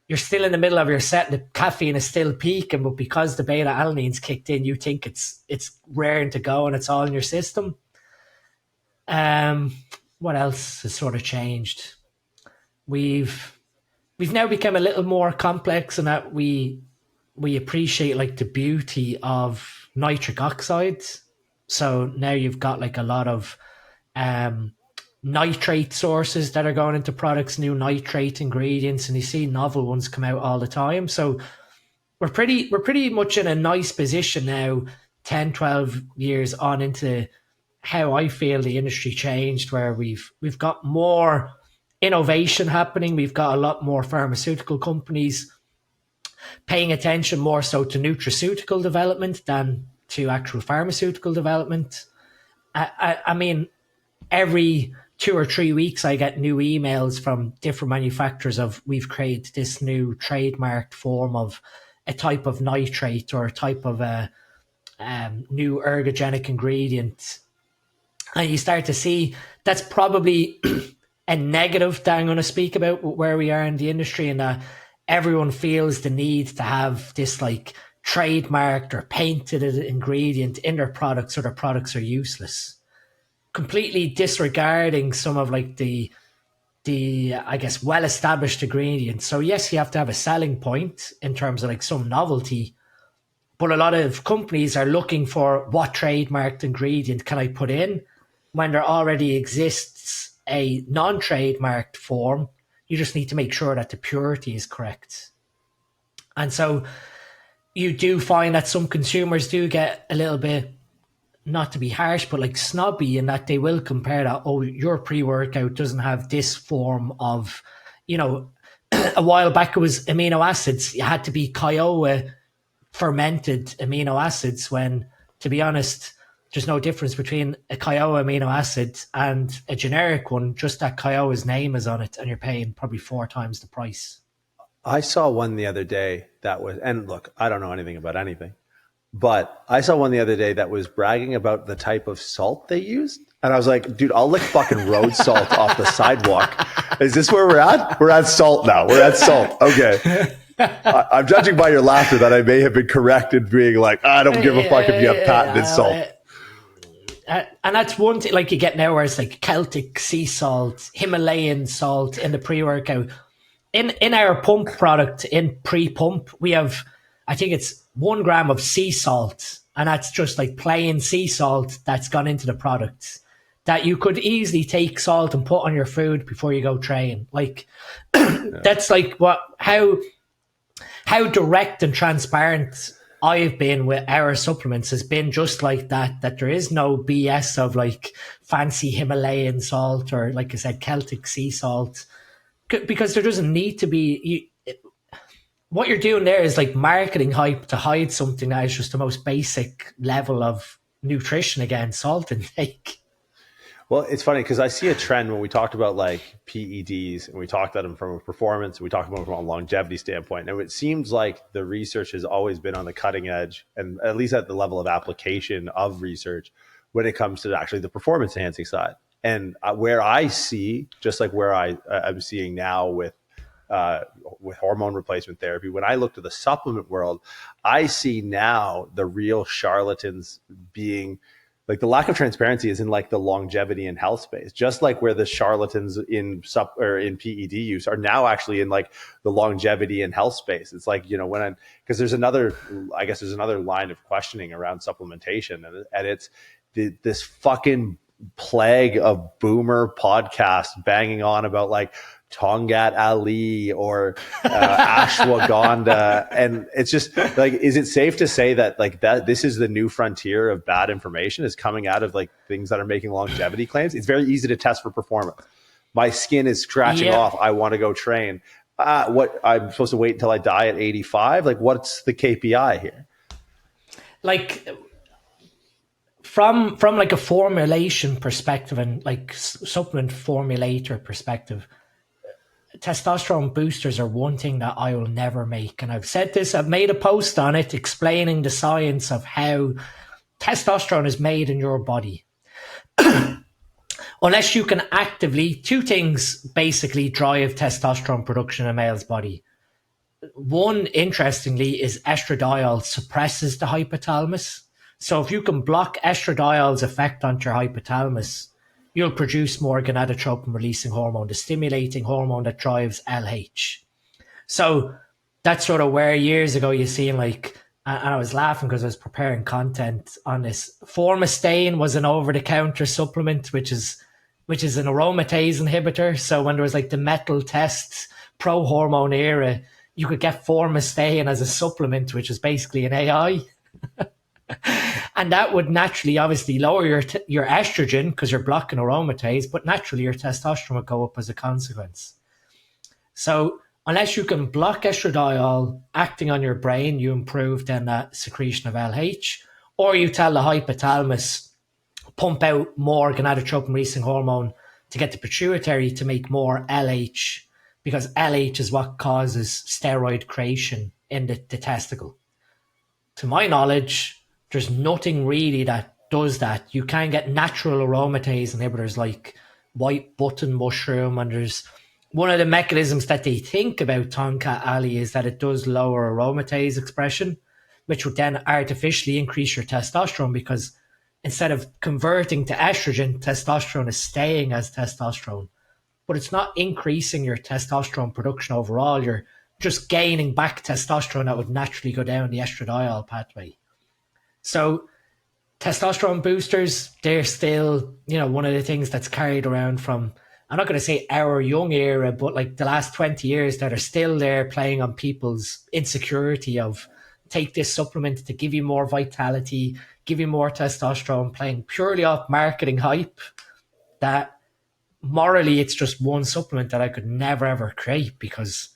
you're still in the middle of your set, and the caffeine is still peaking, but because the beta alanine's kicked in, you think it's raring to go and it's all in your system. What else has sort of changed? We've now become a little more complex in that we appreciate like the beauty of nitric oxide. So now you've got like a lot of nitrate sources that are going into products, new nitrate ingredients, and you see novel ones come out all the time. So we're pretty much in a nice position now, 10, 12 years on into how I feel the industry changed, where we've got more innovation happening. We've got a lot more pharmaceutical companies paying attention more so to nutraceutical development than to actual pharmaceutical development. I mean, every 2 or 3 weeks, I get new emails from different manufacturers of we've created this new trademarked form of a type of nitrate or a type of a new ergogenic ingredient. And you start to see that's probably a negative that I'm going to speak about where we are in the industry, and that everyone feels the need to have this like trademarked or painted ingredient in their products, so their products are useless, completely disregarding some of like the I guess well established ingredients. So yes, you have to have a selling point in terms of like some novelty, but a lot of companies are looking for what trademarked ingredient can I put in when there already exists a non-trademarked form. You just need to make sure that the purity is correct. And so you do find that some consumers do get a little bit, not to be harsh, but like snobby, in that they will compare that, oh, your pre-workout doesn't have this form of, you know, a while back it was amino acids. It had to be Kiowa fermented amino acids, when, to be honest, there's no difference between a Kiowa amino acid and a generic one, just that Kiowa's name is on it, and you're paying probably 4 times the price. I saw one the other day that was, and look, I don't know anything about anything, but I saw one the other day that was bragging about the type of salt they used. And I was like, dude, I'll lick fucking road salt off the sidewalk. Is this where we're at? We're at salt now. We're at salt. Okay. I'm judging by your laughter that I may have been corrected, being like, I don't give a fuck if you have patented salt. And that's one thing, like you get now, where it's like Celtic sea salt, Himalayan salt in the pre-workout. In our pump product, in pre-pump, we have, I think it's 1 gram of sea salt, and that's just like plain sea salt that's gone into the product, that you could easily take salt and put on your food before you go train. Like that's like how direct and transparent I've been with our supplements has been just like that there is no BS of like fancy Himalayan salt or, like I said, Celtic sea salt, because there doesn't need to be. What you're doing there is like marketing hype to hide something that is just the most basic level of nutrition, again, salt intake. Well, it's funny because I see a trend when we talked about like PEDs, and we talked about them from a performance, we talked about them from a longevity standpoint. And it seems like the research has always been on the cutting edge, and at least at the level of application of research when it comes to actually the performance enhancing side. And where I see, just like where I'm seeing now with hormone replacement therapy, when I look to the supplement world, I see now the real charlatans being like, the lack of transparency is in like the longevity and health space, just like where the charlatans in PED use are now actually in like the longevity and health space. It's like, you know, because there's another line of questioning around supplementation, and it's this fucking plague of boomer podcasts banging on about like Tongat Ali or ashwagandha, and it's just like, is it safe to say that like that this is the new frontier of bad information is coming out of like things that are making longevity claims? It's very easy to test for performance. My skin is scratching off, I want to go train. What, I'm supposed to wait until I die at 85? Like, what's the KPI here? Like from like a formulation perspective and like supplement formulator perspective, testosterone boosters are one thing that I will never make. And I've said this, I've made a post on it explaining the science of how testosterone is made in your body. Unless you can actively, 2 things basically drive testosterone production in a male's body. One, interestingly, is estradiol suppresses the hypothalamus. So if you can block estradiol's effect onto your hypothalamus, you'll produce more gonadotropin releasing hormone, the stimulating hormone that drives LH. So that's sort of where years ago you seen like, and I was laughing because I was preparing content on this. Formulation was an over-the-counter supplement, which is an aromatase inhibitor. So when there was like the metal tests, pro-hormone era, you could get Formulation as a supplement, which is basically an AI. And that would naturally, obviously, lower your estrogen because you're blocking aromatase, but naturally your testosterone would go up as a consequence. So unless you can block estradiol acting on your brain, you improve then that secretion of LH, or you tell the hypothalamus, pump out more gonadotropin releasing hormone to get the pituitary to make more LH, because LH is what causes steroid creation in the testicle. To my knowledge, there's nothing really that does that. You can get natural aromatase inhibitors like white button mushroom, and there's one of the mechanisms that they think about Tonkat Ali is that it does lower aromatase expression, which would then artificially increase your testosterone, because instead of converting to estrogen, testosterone is staying as testosterone. But it's not increasing your testosterone production overall. You're just gaining back testosterone that would naturally go down the estradiol pathway. So testosterone boosters, they're still, one of the things that's carried around from, I'm not going to say our young era, but like the last 20 years, that are still there playing on people's insecurity of, take this supplement to give you more vitality, give you more testosterone, playing purely off marketing hype. That morally, it's just one supplement that I could never ever create, because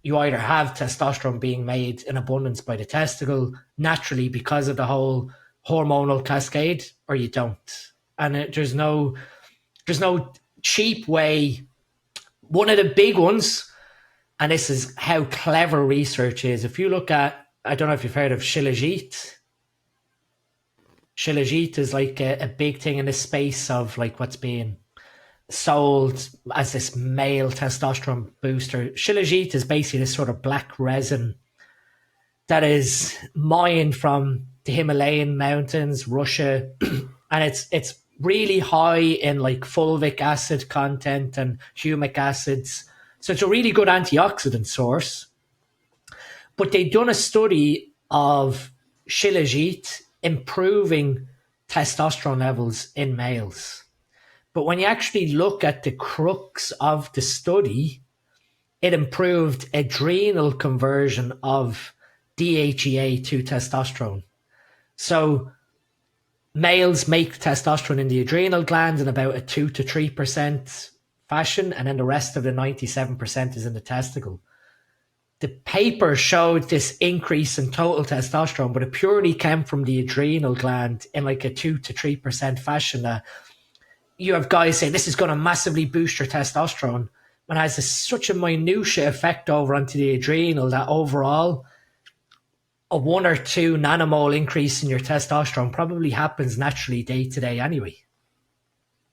you either have testosterone being made in abundance by the testicle naturally because of the whole hormonal cascade, or you don't. And there's no cheap way. One of the big ones, and this is how clever research is. If you look at, I don't know if you've heard of Shilajit. Shilajit is like a big thing in the space of like what's being sold as this male testosterone booster. Shilajit is basically this sort of black resin that is mined from the Himalayan mountains, Russia, and it's really high in like fulvic acid content and humic acids. So it's a really good antioxidant source. But they've done a study of Shilajit improving testosterone levels in males. But when you actually look at the crux of the study, it improved adrenal conversion of DHEA to testosterone. So males make testosterone in the adrenal gland in about a 2 to 3% fashion, and then the rest of the 97% is in the testicle. The paper showed this increase in total testosterone, but it purely came from the adrenal gland in like a 2 to 3% fashion. You have guys say this is going to massively boost your testosterone, when it has such a minutiae effect over onto the adrenal that overall a 1 or 2 nanomole increase in your testosterone probably happens naturally day to day anyway.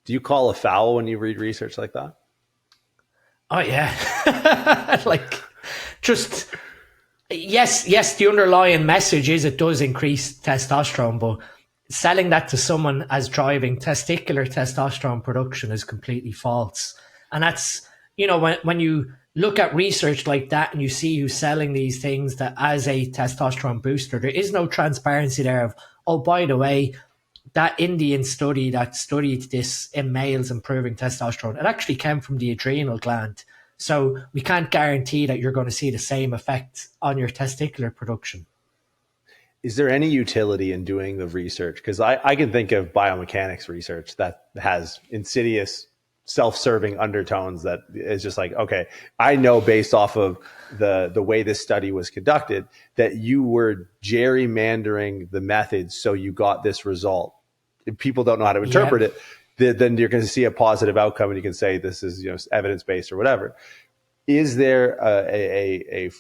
Do you call a foul when you read research like that? Oh yeah. Like, just, yes, the underlying message is it does increase testosterone, but selling that to someone as driving testicular testosterone production is completely false. And that's, when you look at research like that and you see who's selling these things that as a testosterone booster, there is no transparency there of, oh, by the way, that Indian study that studied this in males improving testosterone, it actually came from the adrenal gland. So we can't guarantee that you're going to see the same effect on your testicular production. Is there any utility in doing the research? Because I can think of biomechanics research that has insidious self-serving undertones that is just like, okay, I know based off of the way this study was conducted that you were gerrymandering the methods so you got this result. If people don't know how to interpret it, then you're going to see a positive outcome and you can say this is evidence-based or whatever. Is there a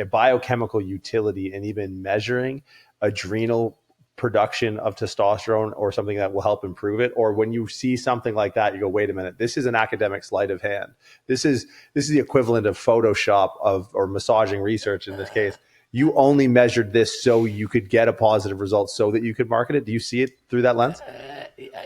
biochemical utility in even measuring adrenal production of testosterone or something that will help improve it? Or when you see something like that, you go, wait a minute, this is an academic sleight of hand. This is the equivalent of Photoshop or massaging research in this case. You only measured this so you could get a positive result so that you could market it. Do you see it through that lens?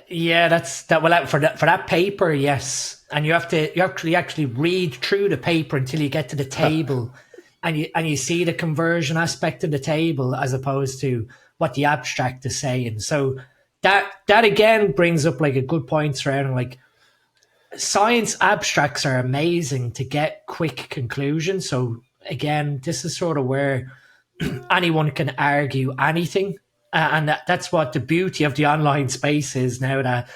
Yeah, that's that. Well, for that paper, yes. And you have to actually read through the paper until you get to the table, and you see the conversion aspect of the table as opposed to what the abstract is saying. So that again brings up like a good point surrounding like science abstracts are amazing to get quick conclusions. So again, this is sort of where anyone can argue anything. And that's what the beauty of the online space is now, that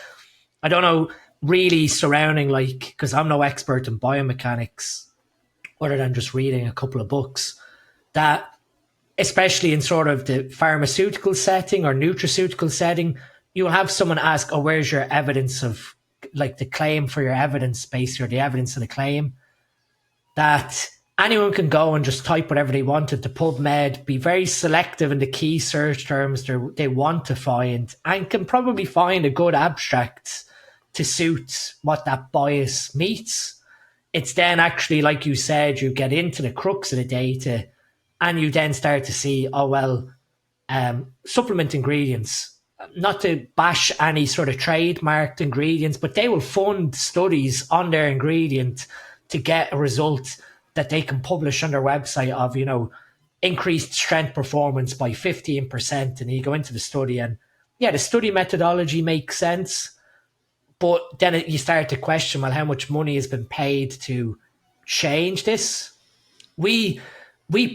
I don't know really surrounding, like, because I'm no expert in biomechanics other than just reading a couple of books, that especially in sort of the pharmaceutical setting or nutraceutical setting, you'll have someone ask, oh, where's your evidence of like the claim for your evidence base or the evidence of the claim? That anyone can go and just type whatever they want into PubMed, be very selective in the key search terms they want to find, and can probably find a good abstract to suit what that bias meets. it's then actually, like you said, you get into the crux of the data and you then start to see, oh, well, supplement ingredients, not to bash any sort of trademarked ingredients, but they will fund studies on their ingredient to get a result that they can publish on their website of, increased strength performance by 15%. And you go into the study and yeah, the study methodology makes sense. But then you start to question, well, how much money has been paid to change this? We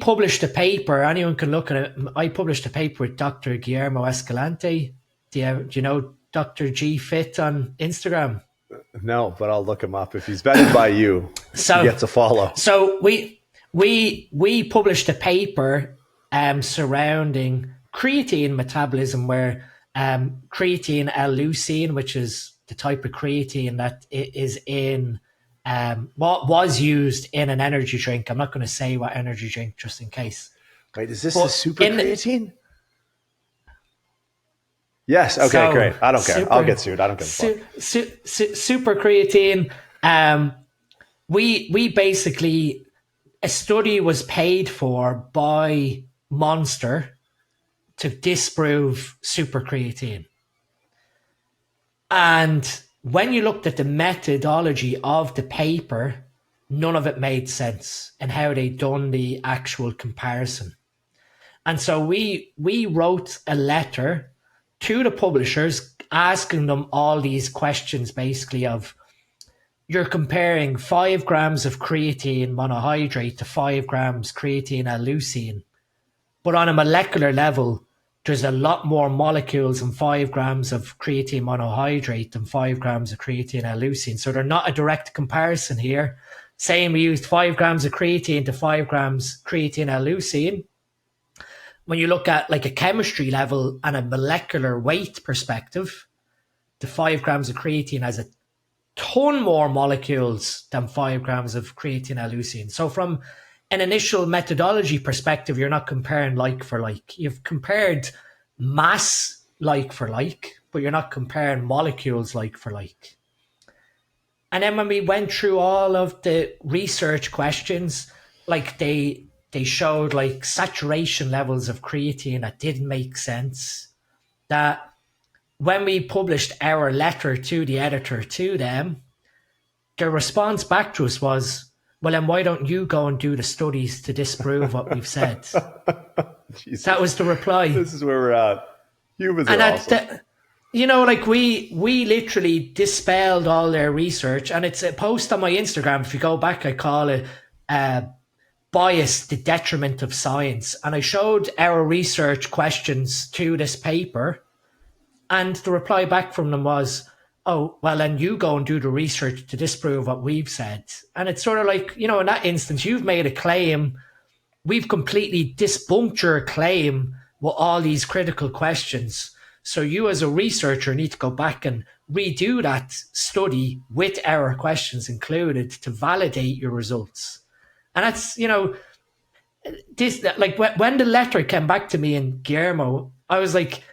published a paper. Anyone can look at it. I published a paper with Dr. Guillermo Escalante. Do you know Dr. G Fit on Instagram? No, but I'll look him up. If he's vetted by you, he gets a follow. So we published a paper surrounding creatine metabolism, where creatine L-leucine, which is the type of creatine that is in what was used in an energy drink. I'm not going to say what energy drink just in case. Wait, is this the super creatine? Yes. Okay, so, great. I don't care. I'll get sued. I don't give a fuck. Super creatine. We basically, a study was paid for by Monster to disprove super creatine. And when you looked at the methodology of the paper, none of it made sense and how they done the actual comparison. And so we wrote a letter to the publishers asking them all these questions, basically of, you're comparing 5 grams of creatine monohydrate to 5 grams creatine L-leucine. But on a molecular level, there's a lot more molecules in 5 grams of creatine monohydrate than 5 grams of creatine L-leucine. So they're not a direct comparison here. Saying we used 5 grams of creatine to 5 grams creatine L-leucine. When you look at like a chemistry level and a molecular weight perspective, the 5 grams of creatine has a ton more molecules than 5 grams of creatine L-leucine. So from an initial methodology perspective, you're not comparing like for like. You've compared mass like for like, but you're not comparing molecules like for like. And then when we went through all of the research questions, like they showed like saturation levels of creatine that didn't make sense. That when we published our letter to the editor to them, their response back to us was, well, then why don't you go and do the studies to disprove what we've said? That was the reply. This is where we're at. Humans are awesome. Like we literally dispelled all their research. And it's a post on my Instagram. If you go back, I call it Bias, the Detriment of Science. And I showed our research questions to this paper. And the reply back from them was, oh, well, then you go and do the research to disprove what we've said. And it's sort of like, in that instance, you've made a claim. We've completely debunked your claim with all these critical questions. So you as a researcher need to go back and redo that study with our questions included to validate your results. And that's, this, like when the letter came back to me and Guillermo, I was like,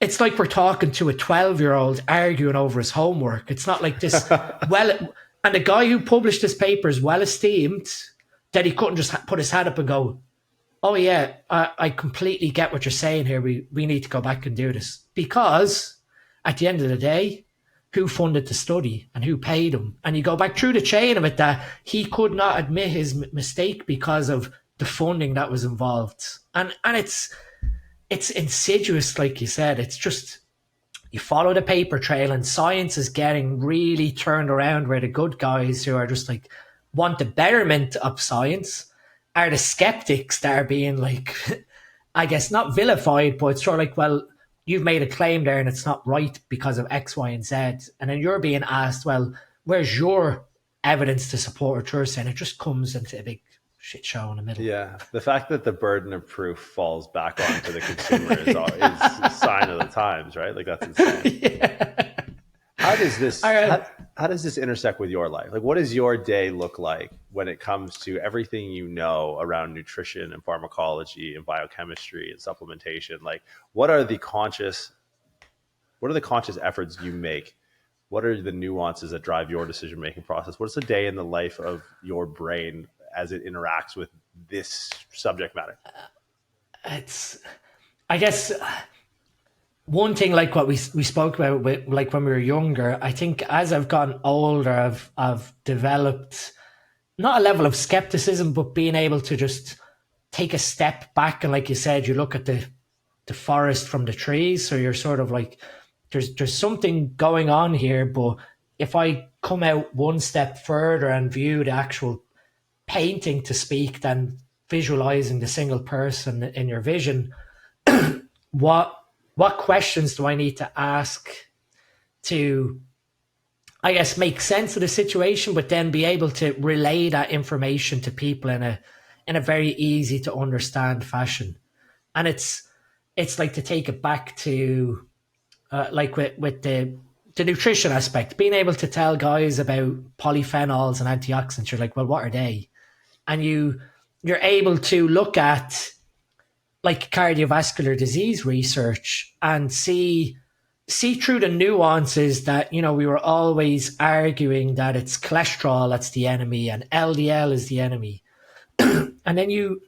it's like we're talking to a 12-year-old arguing over his homework. It's not like this. And the guy who published this paper is well esteemed that he couldn't just put his hand up and go, oh yeah, I completely get what you're saying here. We need to go back and do this. Because at the end of the day, who funded the study and who paid him? And you go back through the chain of it that he could not admit his mistake because of the funding that was involved. And it's insidious, like you said. It's just, you follow the paper trail and science is getting really turned around, where the good guys who are just like, want the betterment of science are the skeptics that are being like, I guess not vilified, but it's sort of like, well, you've made a claim there and it's not right because of X, Y, and Z. And then you're being asked, well, where's your evidence to support what you're saying? It just comes into a big shit show in the middle. Yeah, the fact that the burden of proof falls back onto the consumer is a sign of the times, right? Like, that's insane. Yeah. How does this intersect with your life? Like, what does your day look like when it comes to everything you know around nutrition and pharmacology and biochemistry and supplementation? Like, what are the conscious efforts you make what are the nuances that drive your decision-making process? What's a day in the life of your brain as it interacts with this subject matter? It's, I guess, one thing like what we spoke about with, like when we were younger. I think as I've gotten older, I've developed not a level of skepticism, but being able to just take a step back. And like you said, you look at the forest from the trees. So you're sort of like, there's something going on here. But if I come out one step further and view the actual painting, to speak, than visualizing the single person in your vision, what questions do I need to ask to, I guess, make sense of the situation, but then be able to relay that information to people in a very easy to understand fashion. And it's like, to take it back to like with the nutrition aspect, being able to tell guys about polyphenols and antioxidants. You're like, well, what are they? And you're able to look at like cardiovascular disease research and see through the nuances that, you know, we were always arguing that it's cholesterol that's the enemy and LDL is the enemy. And then you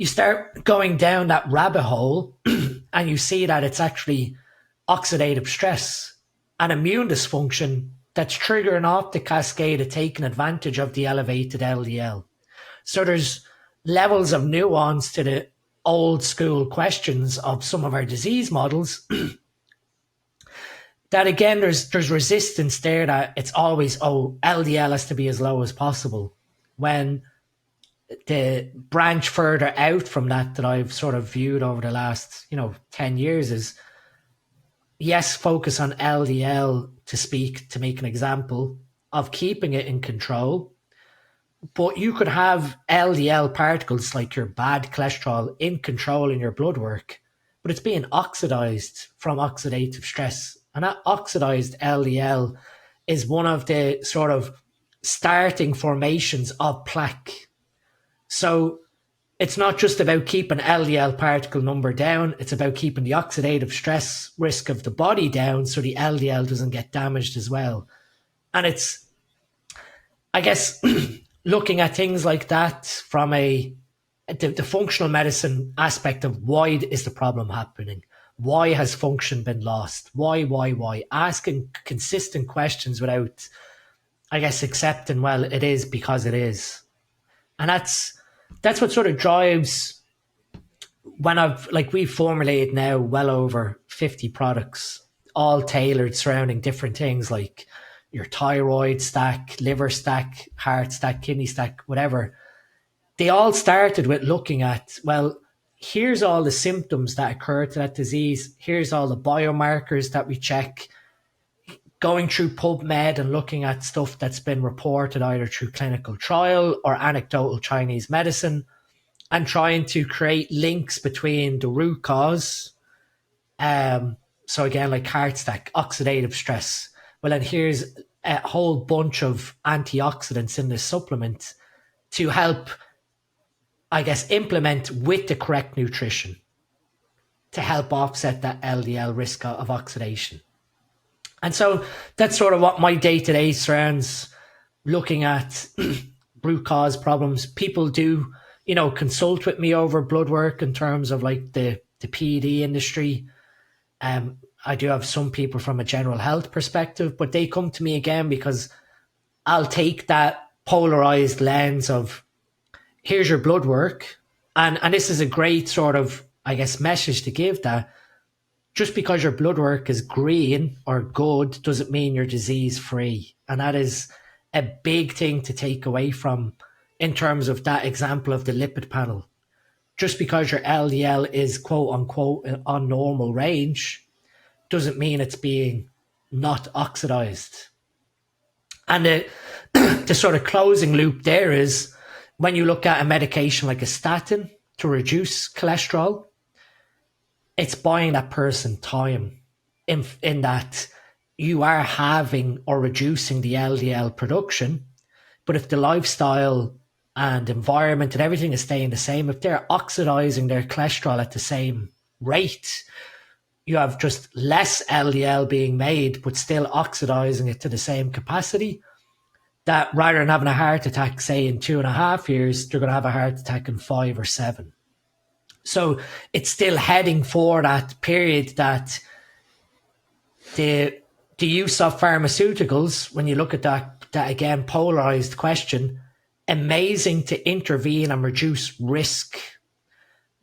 start going down that rabbit hole and you see that it's actually oxidative stress and immune dysfunction that's triggering off the cascade of taking advantage of the elevated LDL. So there's levels of nuance to the old school questions of some of our disease models that, again, there's resistance there, that it's always, oh, LDL has to be as low as possible, when the branch further out from that I've sort of viewed over the last 10 years is, yes, focus on LDL, to make an example of keeping it in control. But you could have LDL particles, like your bad cholesterol, in control in your blood work, but it's being oxidized from oxidative stress. And that oxidized LDL is one of the sort of starting formations of plaque. So it's not just about keeping LDL particle number down, it's about keeping the oxidative stress risk of the body down so the LDL doesn't get damaged as well. And it's, I guess, looking at things like that from the functional medicine aspect of, why is the problem happening? Why has function been lost? Why? Asking consistent questions without, I guess, accepting, well, it is because it is. And that's what sort of drives, when we've formulated now well over 50 products, all tailored surrounding different things like your thyroid stack, liver stack, heart stack, kidney stack, whatever. They all started with looking at, well, here's all the symptoms that occur to that disease. Here's all the biomarkers that we check. Going through PubMed and looking at stuff that's been reported either through clinical trial or anecdotal Chinese medicine, and trying to create links between the root cause. So again, like heart stack, oxidative stress. Well, then here's a whole bunch of antioxidants in this supplement to help, I guess, implement with the correct nutrition to help offset that LDL risk of oxidation. And so that's sort of what my day-to-day surrounds, looking at root cause problems. People do, consult with me over blood work in terms of like the PED industry. I do have some people from a general health perspective, but they come to me again because I'll take that polarized lens of, here's your blood work. And this is a great sort of, I guess, message to give, that just because your blood work is green or good doesn't mean you're disease free. And that is a big thing to take away from, in terms of that example of the lipid panel. Just because your LDL is quote unquote on normal range doesn't mean it's being not oxidized. And the sort of closing loop there is, when you look at a medication like a statin to reduce cholesterol, it's buying that person time in that you are having or reducing the LDL production. But if the lifestyle and environment and everything is staying the same, if they're oxidizing their cholesterol at the same rate, you have just less LDL being made, but still oxidizing it to the same capacity, that rather than having a heart attack, say in 2.5 years, they're going to have a heart attack in 5 or 7. So it's still heading for that period that the use of pharmaceuticals, when you look at that again, polarized question, amazing to intervene and reduce risk,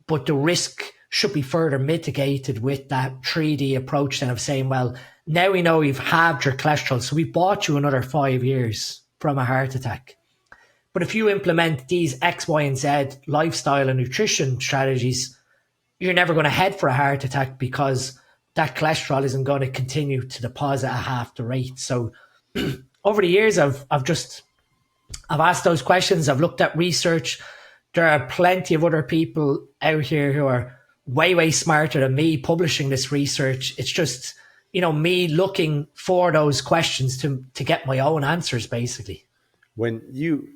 but the risk should be further mitigated with that 3D approach then of saying, well, now we know you've halved your cholesterol, so we bought you another 5 years from a heart attack. But if you implement these X, Y, and Z lifestyle and nutrition strategies, you're never going to head for a heart attack because that cholesterol isn't going to continue to deposit at half the rate. So over the years, I've asked those questions. I've looked at research. There are plenty of other people out here who are way, way smarter than me publishing this research. It's just, me looking for those questions to get my own answers, basically. When you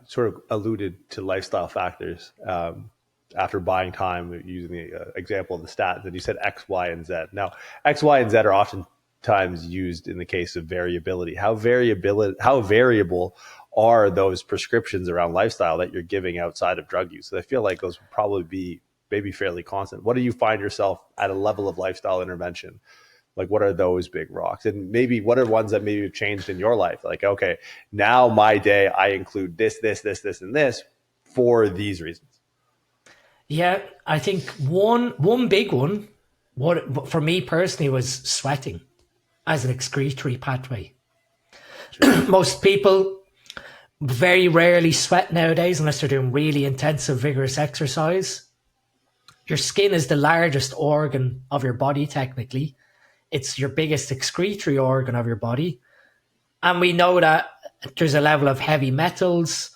sort of alluded to lifestyle factors after buying time, using the example of the stats, and you said X, Y, and Z. Now, X, Y, and Z are oftentimes used in the case of variability. How variable are those prescriptions around lifestyle that you're giving outside of drug use? So I feel like those would probably be maybe fairly constant. What do you find yourself at a level of lifestyle intervention? Like, what are those big rocks? And maybe what are ones that maybe have changed in your life? Like, okay, now my day, I include this, and this for these reasons. Yeah, I think one big one, what for me personally, was sweating as an excretory pathway. Most people very rarely sweat nowadays unless they're doing really intensive, vigorous exercise. Your skin is the largest organ of your body, technically. It's your biggest excretory organ of your body. And we know that there's a level of heavy metals,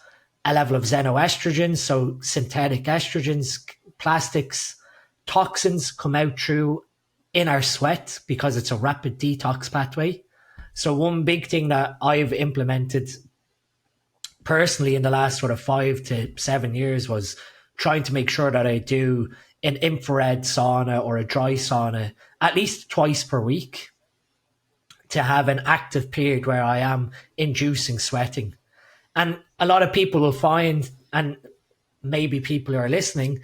a level of xenoestrogens, so synthetic estrogens, plastics, toxins come out through in our sweat because it's a rapid detox pathway. So one big thing that I've implemented personally in the last sort of 5 to 7 years was trying to make sure that I do an infrared sauna or a dry sauna at least twice per week to have an active period where I am inducing sweating. And a lot of people will find, and maybe people who are listening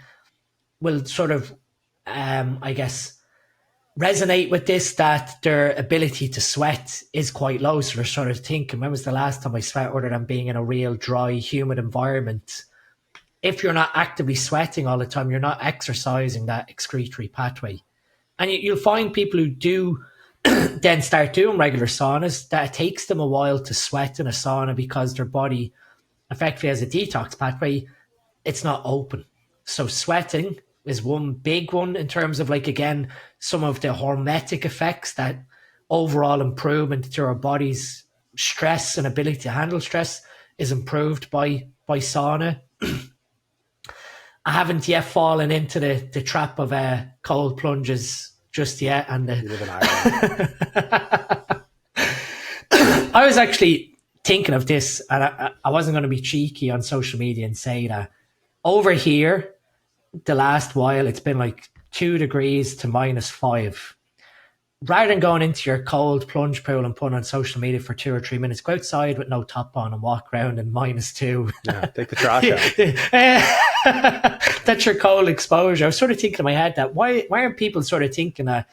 will sort of, resonate with this, that their ability to sweat is quite low. So they're sort of thinking, when was the last time I sweat other than being in a real dry, humid environment? If you're not actively sweating all the time, you're not exercising that excretory pathway. And you'll find people who do then start doing regular saunas, that it takes them a while to sweat in a sauna because their body effectively has a detox pathway. It's not open. So sweating is one big one in terms of, like, again, some of the hormetic effects, that overall improvement to our body's stress and ability to handle stress is improved by sauna. I haven't yet fallen into the trap of cold plunges just yet. And You live in Ireland. I was actually thinking of this, and I wasn't going to be cheeky on social media and say that over here, the last while, it's been like 2 degrees to -5. Rather than going into your cold plunge pool and putting on social media for 2 or 3 minutes, go outside with no top on and walk around in -2. Yeah, take the trash out. That's your cold exposure. I was sort of thinking in my head that why aren't people sort of thinking that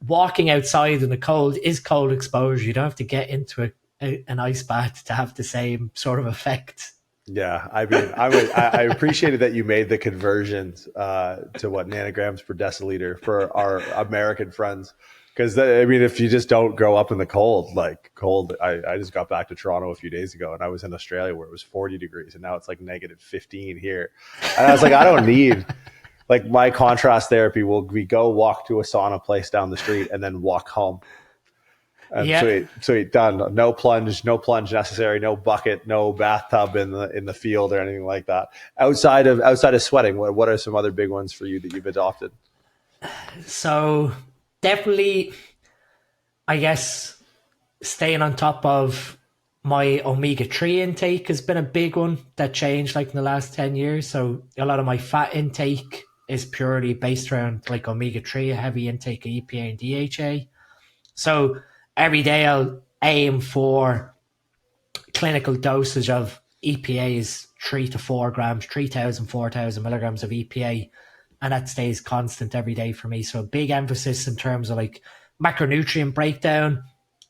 walking outside in the cold is cold exposure? You don't have to get into an ice bath to have the same sort of effect. Yeah, I mean, I appreciated that you made the conversions to what nanograms per deciliter for our American friends. Because, I mean, if you just don't grow up in the cold, I just got back to Toronto a few days ago, and I was in Australia where it was 40 degrees, and now it's like -15 here. And I was like, I don't need, like, my contrast therapy will be go walk to a sauna place down the street and then walk home. And yeah. sweet, done. No plunge necessary, no bucket, no bathtub in the field or anything like that. Outside of sweating, what are some other big ones for you that you've adopted? So definitely, I guess, staying on top of my omega-3 intake has been a big one that changed like in the last 10 years. So a lot of my fat intake is purely based around like omega-3, a heavy intake of EPA and DHA. So every day I'll aim for clinical dosage of EPA is 3 to 4 grams, 3,000, 4,000 milligrams of EPA. And that stays constant every day for me. So a big emphasis in terms of like macronutrient breakdown.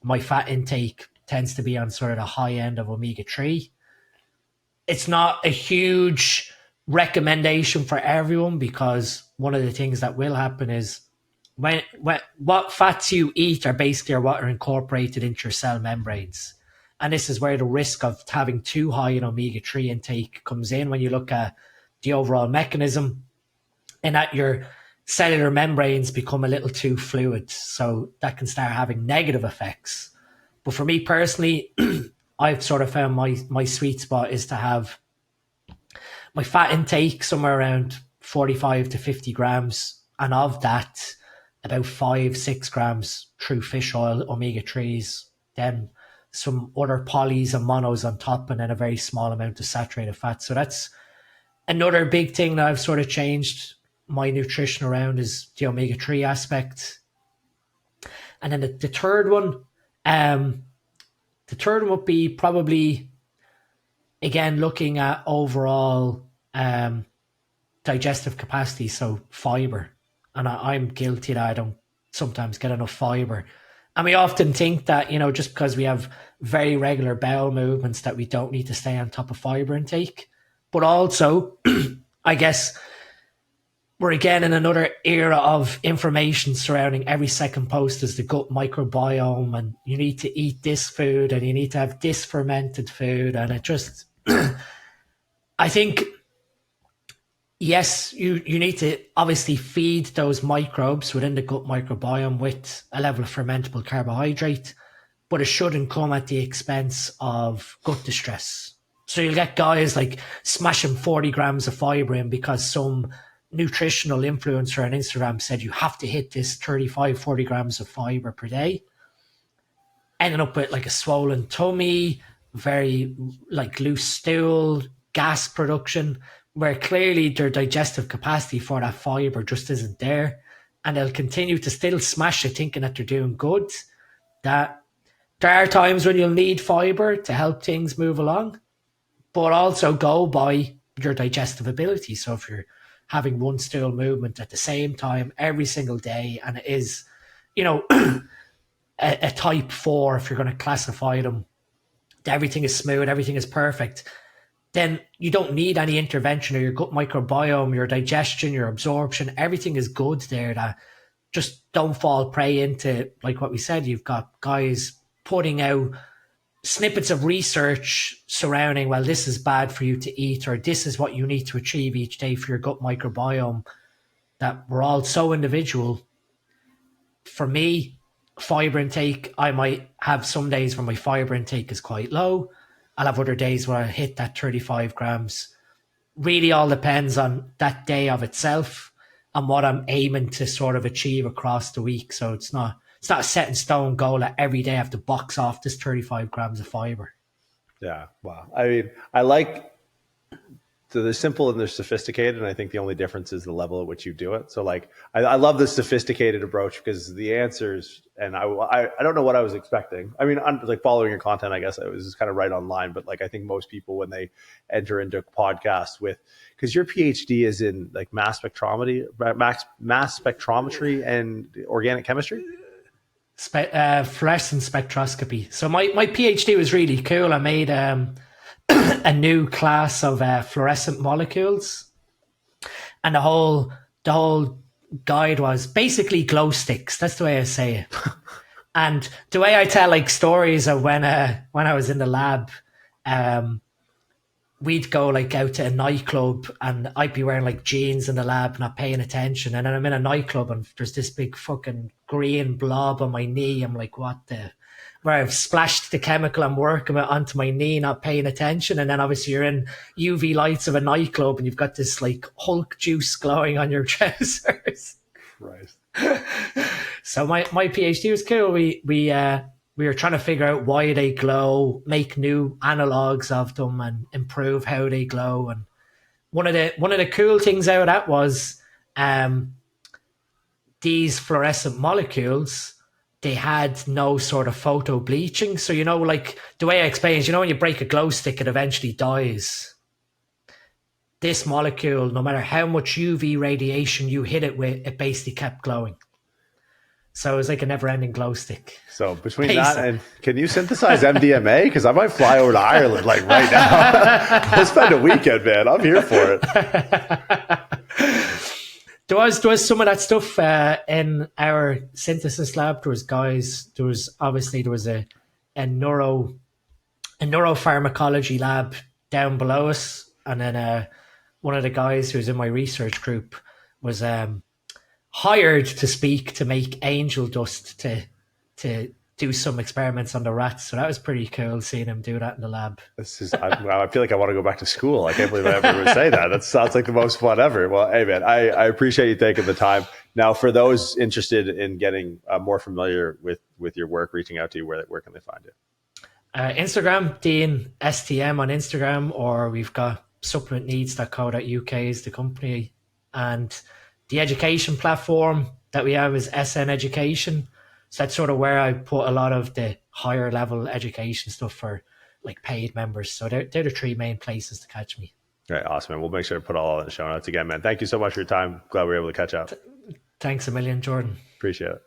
My fat intake tends to be on sort of the high end of omega-3. It's not a huge recommendation for everyone, because one of the things that will happen is when what fats you eat are basically what are incorporated into your cell membranes. And this is where the risk of having too high an omega-3 intake comes in when you look at the overall mechanism, and that your cellular membranes become a little too fluid. So that can start having negative effects. But for me personally, I've sort of found my sweet spot is to have my fat intake somewhere around 45 to 50 grams. And of that, about 5-6 grams through fish oil, omega-3s, then some other polys and monos on top, and then a very small amount of saturated fat. So that's another big thing that I've sort of changed my nutrition around, is the omega-3 aspect. And then the third one, would be probably, again, looking at overall digestive capacity, so fiber. And I'm guilty that I don't sometimes get enough fiber. And we often think that, just because we have very regular bowel movements, that we don't need to stay on top of fiber intake. But also, I guess we're again in another era of information surrounding every second post is the gut microbiome, and you need to eat this food and you need to have this fermented food. And it just, I think, yes, you need to obviously feed those microbes within the gut microbiome with a level of fermentable carbohydrate, but it shouldn't come at the expense of gut distress. So you'll get guys like smashing 40 grams of fiber in because some nutritional influencer on Instagram said you have to hit this 35-40 grams of fiber per day, ending up with like a swollen tummy, very like loose stool, gas production, where clearly their digestive capacity for that fiber just isn't there, and they'll continue to still smash it thinking that they're doing good. That there are times when you'll need fiber to help things move along, but also go by your digestive ability. So if you're having one stool movement at the same time every single day, and it is, a type 4, if you're going to classify them, everything is smooth, everything is perfect, then you don't need any intervention, or your gut microbiome, your digestion, your absorption, everything is good there. That just don't fall prey into, like what we said, you've got guys putting out snippets of research surrounding, well, this is bad for you to eat, or this is what you need to achieve each day for your gut microbiome, that we're all so individual. For me, fiber intake, I might have some days where my fiber intake is quite low. I'll have other days where I hit that 35 grams. Really all depends on that day of itself and what I'm aiming to sort of achieve across the week. So it's not a set in stone goal that every day I have to box off this 35 grams of fiber. Yeah. Wow. I mean, I like, so they're simple and they're sophisticated. And I think the only difference is the level at which you do it. So like, I love the sophisticated approach, because the answers, and I don't know what I was expecting. I mean, I'm like following your content, I guess I was kind of right online, but like, I think most people, when they enter into podcasts with, because your PhD is in like mass spectrometry and organic chemistry. Fluorescent spectroscopy. So my PhD was really cool. I made a new class of fluorescent molecules, and the whole guide was basically glow sticks. That's the way I say it. And the way I tell like stories of when I was in the lab, we'd go like out to a nightclub, and I'd be wearing like jeans in the lab, not paying attention. And then I'm in a nightclub and there's this big fucking green blob on my knee. I'm like, what the? Where I've splashed the chemical I'm working with onto my knee, not paying attention. And then obviously you're in UV lights of a nightclub and you've got this like Hulk juice glowing on your trousers. Christ. So my PhD was cool. We were trying to figure out why they glow, make new analogs of them, and improve how they glow. And one of the cool things out of that was these fluorescent molecules, they had no sort of photo bleaching. So, like the way I explained, when you break a glow stick, it eventually dies. This molecule, no matter how much UV radiation you hit it with, it basically kept glowing. So it was like a never-ending glow stick. So between that and, can you synthesize MDMA? Because I might fly over to Ireland like right now. I'll spend a weekend, man. I'm here for it. There was some of that stuff in our synthesis lab. There was a neuropharmacology lab down below us, and then one of the guys who was in my research group was hired to speak to make angel dust to do some experiments on the rats. So that was pretty cool seeing him do that in the lab. I feel like I want to go back to school. I can't believe I ever would say that. That sounds like the most fun ever. Well, hey man, I appreciate you taking the time. Now, for those interested in getting more familiar with your work, reaching out to you, where can they find you? Instagram, Dean STM on Instagram, or we've got supplementneeds.co.uk is the company, and the education platform that we have is SN Education. So that's sort of where I put a lot of the higher level education stuff for like paid members. So they're the three main places to catch me. All right, awesome. And we'll make sure to put all in the show notes again, man. Thank you so much for your time. Glad we were able to catch up. Thanks a million, Jordan. Appreciate it.